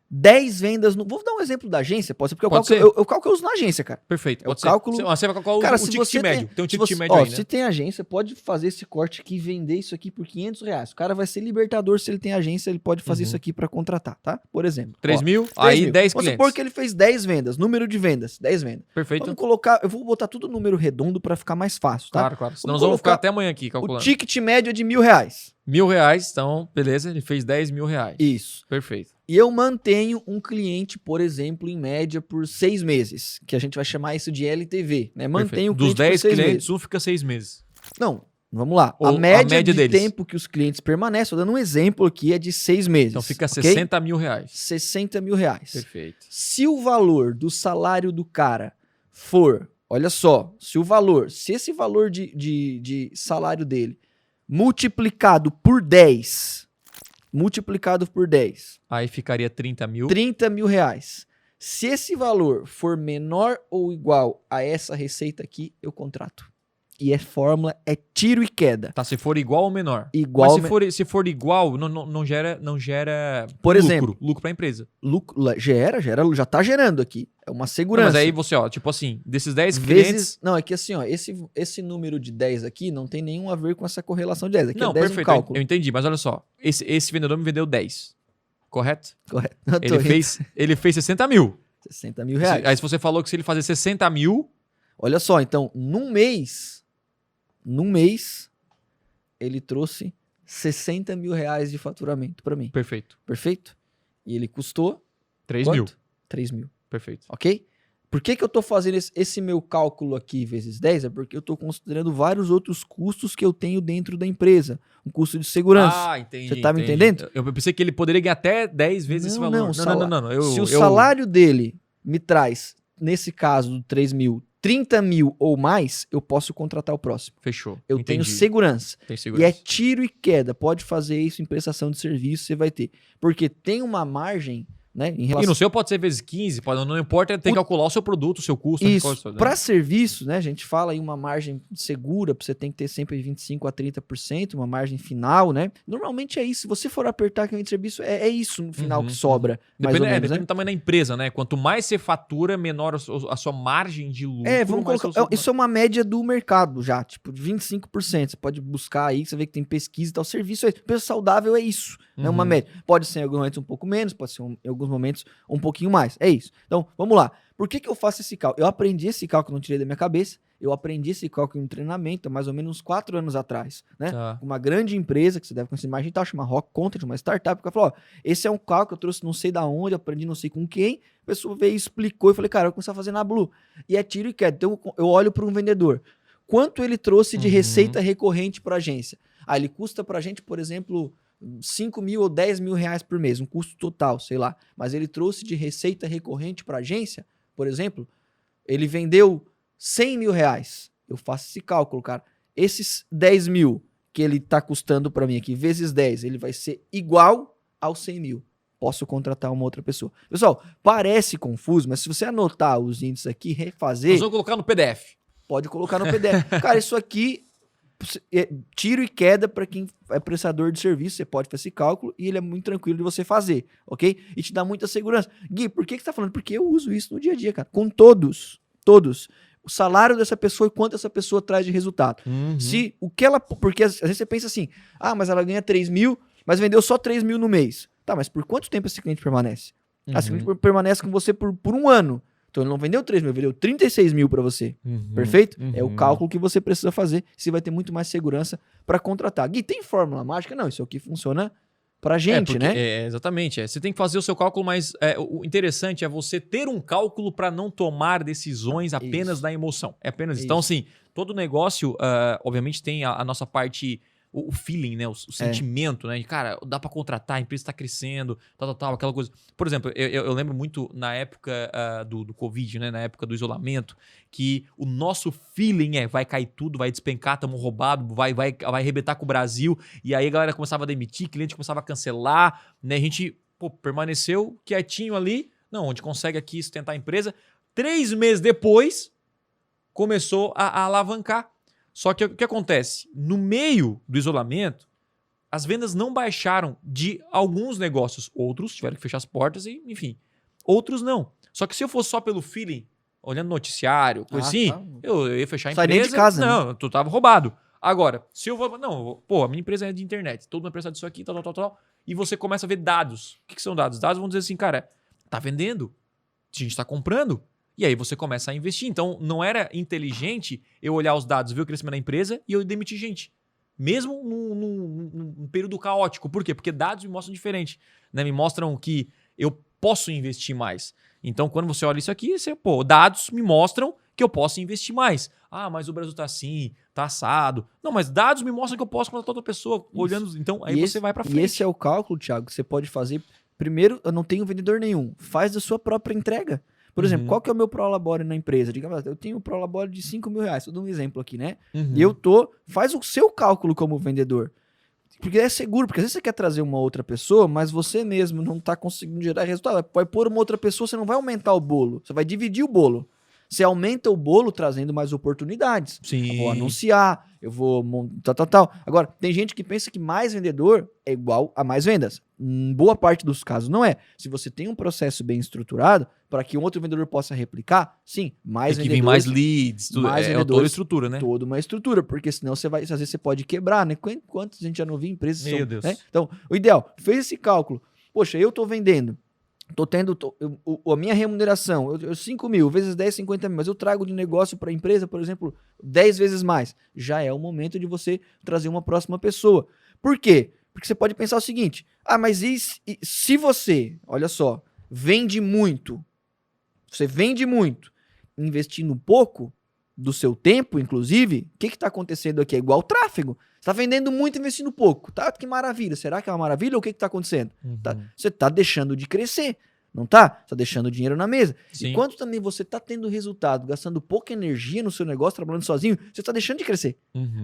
10 vendas no... Vou dar um exemplo da agência, pode ser, porque eu cálculo uso na agência, cara. Perfeito, pode ser. Você vai calcular cara, o ticket médio. Tem um ticket médio aí, né? Se tem agência, pode fazer esse corte aqui e vender isso aqui por R$500. O cara vai ser libertador se ele tem agência, ele pode fazer isso aqui pra contratar, tá? Por exemplo. 3 mil, aí 10 clientes. Vamos supor que ele fez 10 vendas, número de vendas, 10 vendas. Perfeito. Vamos colocar, eu vou botar tudo número redondo pra ficar mais fácil, tá? Claro. Senão nós vamos ficar até amanhã aqui calculando. O ticket médio é de R$1.000. R$1.000, então, beleza, ele fez 10 mil reais. Isso. Perfeito. E eu mantenho um cliente, por exemplo, em média por 6 meses, que a gente vai chamar isso de LTV, né? Mantenho o cliente dos 10 por 6 clientes, meses. Um fica 6 meses. Não, vamos lá. Ou a média de deles. tempo que os clientes permanecem, tô dando um exemplo aqui, é de 6 meses. Então fica okay? 60 mil reais. 60 mil reais. Perfeito. Se o valor do salário do cara for, olha só, se esse valor de salário dele multiplicado por 10, aí ficaria 30 mil. 30 mil reais. Se esse valor for menor ou igual a essa receita aqui, eu contrato. E a fórmula é tiro e queda. Tá, se for igual ou menor. Igual. Mas se for igual, não gera por lucro, exemplo, lucro pra empresa. Já tá gerando aqui. É uma segurança. Não, mas aí você, ó, tipo assim, desses 10 clientes... Não, é que assim, ó, esse número de 10 aqui não tem nenhum a ver com essa correlação de 10. Aqui não, é 10 perfeito, no cálculo. eu entendi, mas olha só, esse vendedor me vendeu 10, correto? Correto. Ele fez 60 mil. 60 mil reais. Aí se você falou que se ele fazer 60 mil... Olha só, então, num mês, ele trouxe 60 mil reais de faturamento pra mim. Perfeito. E ele custou... 3 mil. 3 mil. Perfeito. Ok? Por que eu tô fazendo esse meu cálculo aqui vezes 10? É porque eu tô considerando vários outros custos que eu tenho dentro da empresa. Um custo de segurança. Ah, entendi. Você tá me entendendo? Eu pensei que ele poderia ganhar até 10 vezes esse valor. Não. Se o salário dele me traz, nesse caso do 3 mil, 30 mil ou mais, eu posso contratar o próximo. Fechou. Eu tenho segurança. Tem segurança. E é tiro e queda. Pode fazer isso em prestação de serviço, você vai ter. Porque tem uma margem, né, em relação... E no seu pode ser vezes 15, não importa, tem que calcular o seu produto, o seu custo. Isso. Para serviço, né, a gente fala em uma margem segura, você tem que ter sempre 25% a 30%, uma margem final, né? Normalmente é isso. Se você for apertar cliente de serviço, é isso no final que sobra. Depende do tamanho da empresa, né? Quanto mais você fatura, menor a sua margem de lucro. Vamos colocar... Isso é uma média do mercado já, tipo, de 25%. Você pode buscar aí, você vê que tem pesquisa e tal. Serviço Peso saudável é isso. É uma média. Pode ser em alguns momentos um pouco menos, pode ser em alguns momentos um pouquinho mais. É isso. Então, vamos lá. Por que eu faço esse cálculo? Eu aprendi esse cálculo, não tirei da minha cabeça. Eu aprendi esse cálculo em um treinamento há mais ou menos uns 4 anos atrás, né? Tá. Uma grande empresa, que você deve conhecer mais gente, chama Rock Content, uma startup, que falou, ó, esse é um cálculo que eu trouxe não sei da onde, aprendi não sei com quem, a pessoa veio e explicou, eu falei, cara, eu vou começar a fazer na Blue. E é tiro e queda. Então, eu olho para um vendedor. Quanto ele trouxe de receita recorrente para a agência? Ele custa para a gente, por exemplo... 5 mil ou 10 mil reais por mês, um custo total, sei lá. Mas ele trouxe de receita recorrente para a agência, por exemplo, ele vendeu 100 mil reais. Eu faço esse cálculo, cara. Esses 10 mil que ele tá custando para mim aqui, vezes 10, ele vai ser igual aos 100 mil. Posso contratar uma outra pessoa. Pessoal, parece confuso, mas se você anotar os índices aqui, refazer... Nós vamos colocar no PDF. Pode colocar no PDF. Cara, isso aqui... tiro e queda para quem é prestador de serviço, você pode fazer esse cálculo e ele é muito tranquilo de você fazer, ok? E te dá muita segurança. Gui, por que você tá falando? Porque eu uso isso no dia a dia, cara, com todos, o salário dessa pessoa e quanto essa pessoa traz de resultado. Porque às vezes você pensa assim, mas ela ganha 3 mil, mas vendeu só 3 mil no mês. Tá, mas por quanto tempo esse cliente permanece? Esse cliente permanece com você por um ano. Então ele não vendeu 3 mil, vendeu 36 mil para você. Perfeito? É o cálculo que você precisa fazer. Você vai ter muito mais segurança para contratar. Gui, tem fórmula mágica? Não, isso aqui funciona pra gente, né? Exatamente. Você tem que fazer o seu cálculo, mas o interessante é você ter um cálculo para não tomar decisões apenas da emoção. É apenas isso. Então, assim, todo negócio, obviamente, tem a nossa parte... O feeling, né? O sentimento, né? Cara, dá pra contratar, a empresa tá crescendo, tal, aquela coisa. Por exemplo, eu lembro muito na época do Covid, né? Na época do isolamento, que o nosso feeling vai cair tudo, vai despencar, estamos roubados, vai arrebentar com o Brasil. E aí a galera começava a demitir, cliente começava a cancelar, né? A gente, permaneceu quietinho ali. Não, onde consegue aqui sustentar a empresa. 3 meses depois, começou a alavancar. Só que o que acontece? No meio do isolamento, as vendas não baixaram de alguns negócios. Outros tiveram que fechar as portas e, enfim, outros não. Só que se eu fosse só pelo feeling, olhando noticiário, coisa assim, tá. eu ia fechar a empresa. Sai nem de casa, não, tu tava roubado. Agora, se eu vou... Não, pô, a minha empresa é de internet, todo mundo precisa disso aqui, tal. E você começa a ver dados. O que são dados? Dados vão dizer assim, cara, tá vendendo, a gente tá comprando. E aí você começa a investir. Então, não era inteligente eu olhar os dados, ver o crescimento da empresa e eu demitir gente. Mesmo num período caótico. Por quê? Porque dados me mostram diferente. Né? Me mostram que eu posso investir mais. Então, quando você olha isso aqui, dados me mostram que eu posso investir mais. Ah, mas o Brasil tá assim, tá assado. Não, mas dados me mostram que eu posso contratar outra pessoa. Isso. Olhando. Então, aí você vai para frente. E esse é o cálculo, Thiago, que você pode fazer. Primeiro, eu não tenho vendedor nenhum. Faz a sua própria entrega. Por exemplo, qual que é o meu prolabore na empresa? Digamos, eu tenho um prolabore de 5 mil reais. Vou dar um exemplo aqui, né? E faz o seu cálculo como vendedor. Porque é seguro, porque às vezes você quer trazer uma outra pessoa, mas você mesmo não está conseguindo gerar resultado. Vai pôr uma outra pessoa, você não vai aumentar o bolo. Você vai dividir o bolo. Você aumenta o bolo trazendo mais oportunidades. Sim. Eu vou anunciar, eu vou tal. Agora, tem gente que pensa que mais vendedor é igual a mais vendas. Em boa parte dos casos não é. Se você tem um processo bem estruturado, para que um outro vendedor possa replicar, sim, mais vendedores. Tem que vir mais leads, tudo. Toda a estrutura, né? Toda uma estrutura, porque senão às vezes você pode quebrar, né? Quantos a gente já não viu empresas? Meu Deus. Né? Então, o ideal, fez esse cálculo. Poxa, eu estou vendendo. A minha remuneração, eu 5 mil, vezes 10, 50 mil, mas eu trago de negócio para a empresa, por exemplo, 10 vezes mais. Já é o momento de você trazer uma próxima pessoa. Por quê? Porque você pode pensar o seguinte, mas se você, olha só, vende muito, investindo pouco do seu tempo, inclusive, o que está acontecendo aqui? É igual o tráfego. Você está vendendo muito investindo pouco. Tá? Que maravilha. Será que é uma maravilha ou o que está acontecendo? Você está deixando de crescer. Não tá? Você está deixando dinheiro na mesa. Sim. Enquanto também você está tendo resultado, gastando pouca energia no seu negócio, trabalhando sozinho, você está deixando de crescer.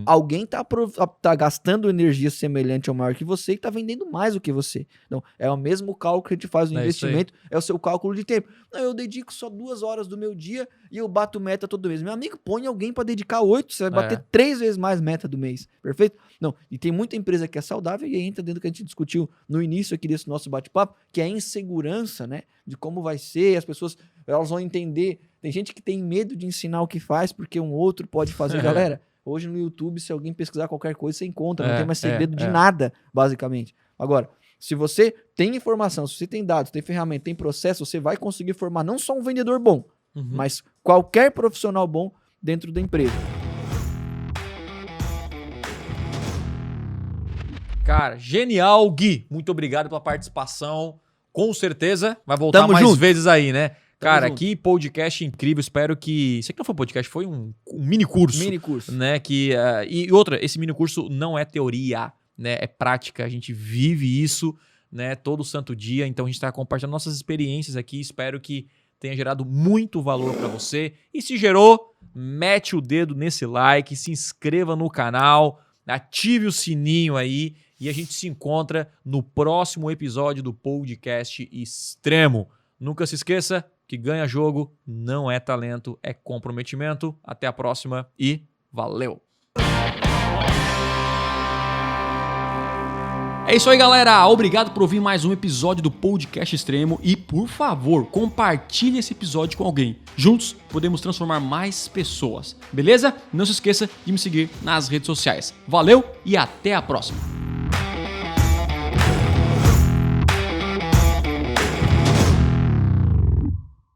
Alguém tá gastando energia semelhante ao maior que você e está vendendo mais do que você. Então, é o mesmo cálculo que a gente faz no investimento, é o seu cálculo de tempo. Não, eu dedico só 2 horas do meu dia e eu bato meta todo mês. Meu amigo, põe alguém para dedicar 8, você vai bater 3 vezes mais meta do mês. Perfeito? Não, e tem muita empresa que é saudável e aí entra dentro do que a gente discutiu no início aqui desse nosso bate-papo, que é a insegurança, né? De como vai ser, as pessoas elas vão entender. Tem gente que tem medo de ensinar o que faz porque um outro pode fazer. Galera, hoje no YouTube, se alguém pesquisar qualquer coisa, você encontra, não tem mais segredo de nada, basicamente. Agora, se você tem informação, se você tem dados, tem ferramenta, tem processo, você vai conseguir formar não só um vendedor bom, mas qualquer profissional bom dentro da empresa. Cara, genial, Gui. Muito obrigado pela participação. Com certeza vai voltar mais junto. Vezes aí, né? Cara, que podcast incrível. Espero que... Isso aqui não foi podcast, foi um mini curso. Mini curso. Né? E outra, esse mini curso não é teoria, né? É prática. A gente vive isso, né? Todo santo dia. Então a gente está compartilhando nossas experiências aqui. Espero que tenha gerado muito valor para você. E se gerou, mete o dedo nesse like, se inscreva no canal, ative o sininho aí. E a gente se encontra no próximo episódio do podcast Extremo. Nunca se esqueça que ganha jogo não é talento, é comprometimento. Até a próxima e valeu! É isso aí, galera. Obrigado por ouvir mais um episódio do Podcast Extremo e, por favor, compartilhe esse episódio com alguém. Juntos, podemos transformar mais pessoas. Beleza? Não se esqueça de me seguir nas redes sociais. Valeu e até a próxima!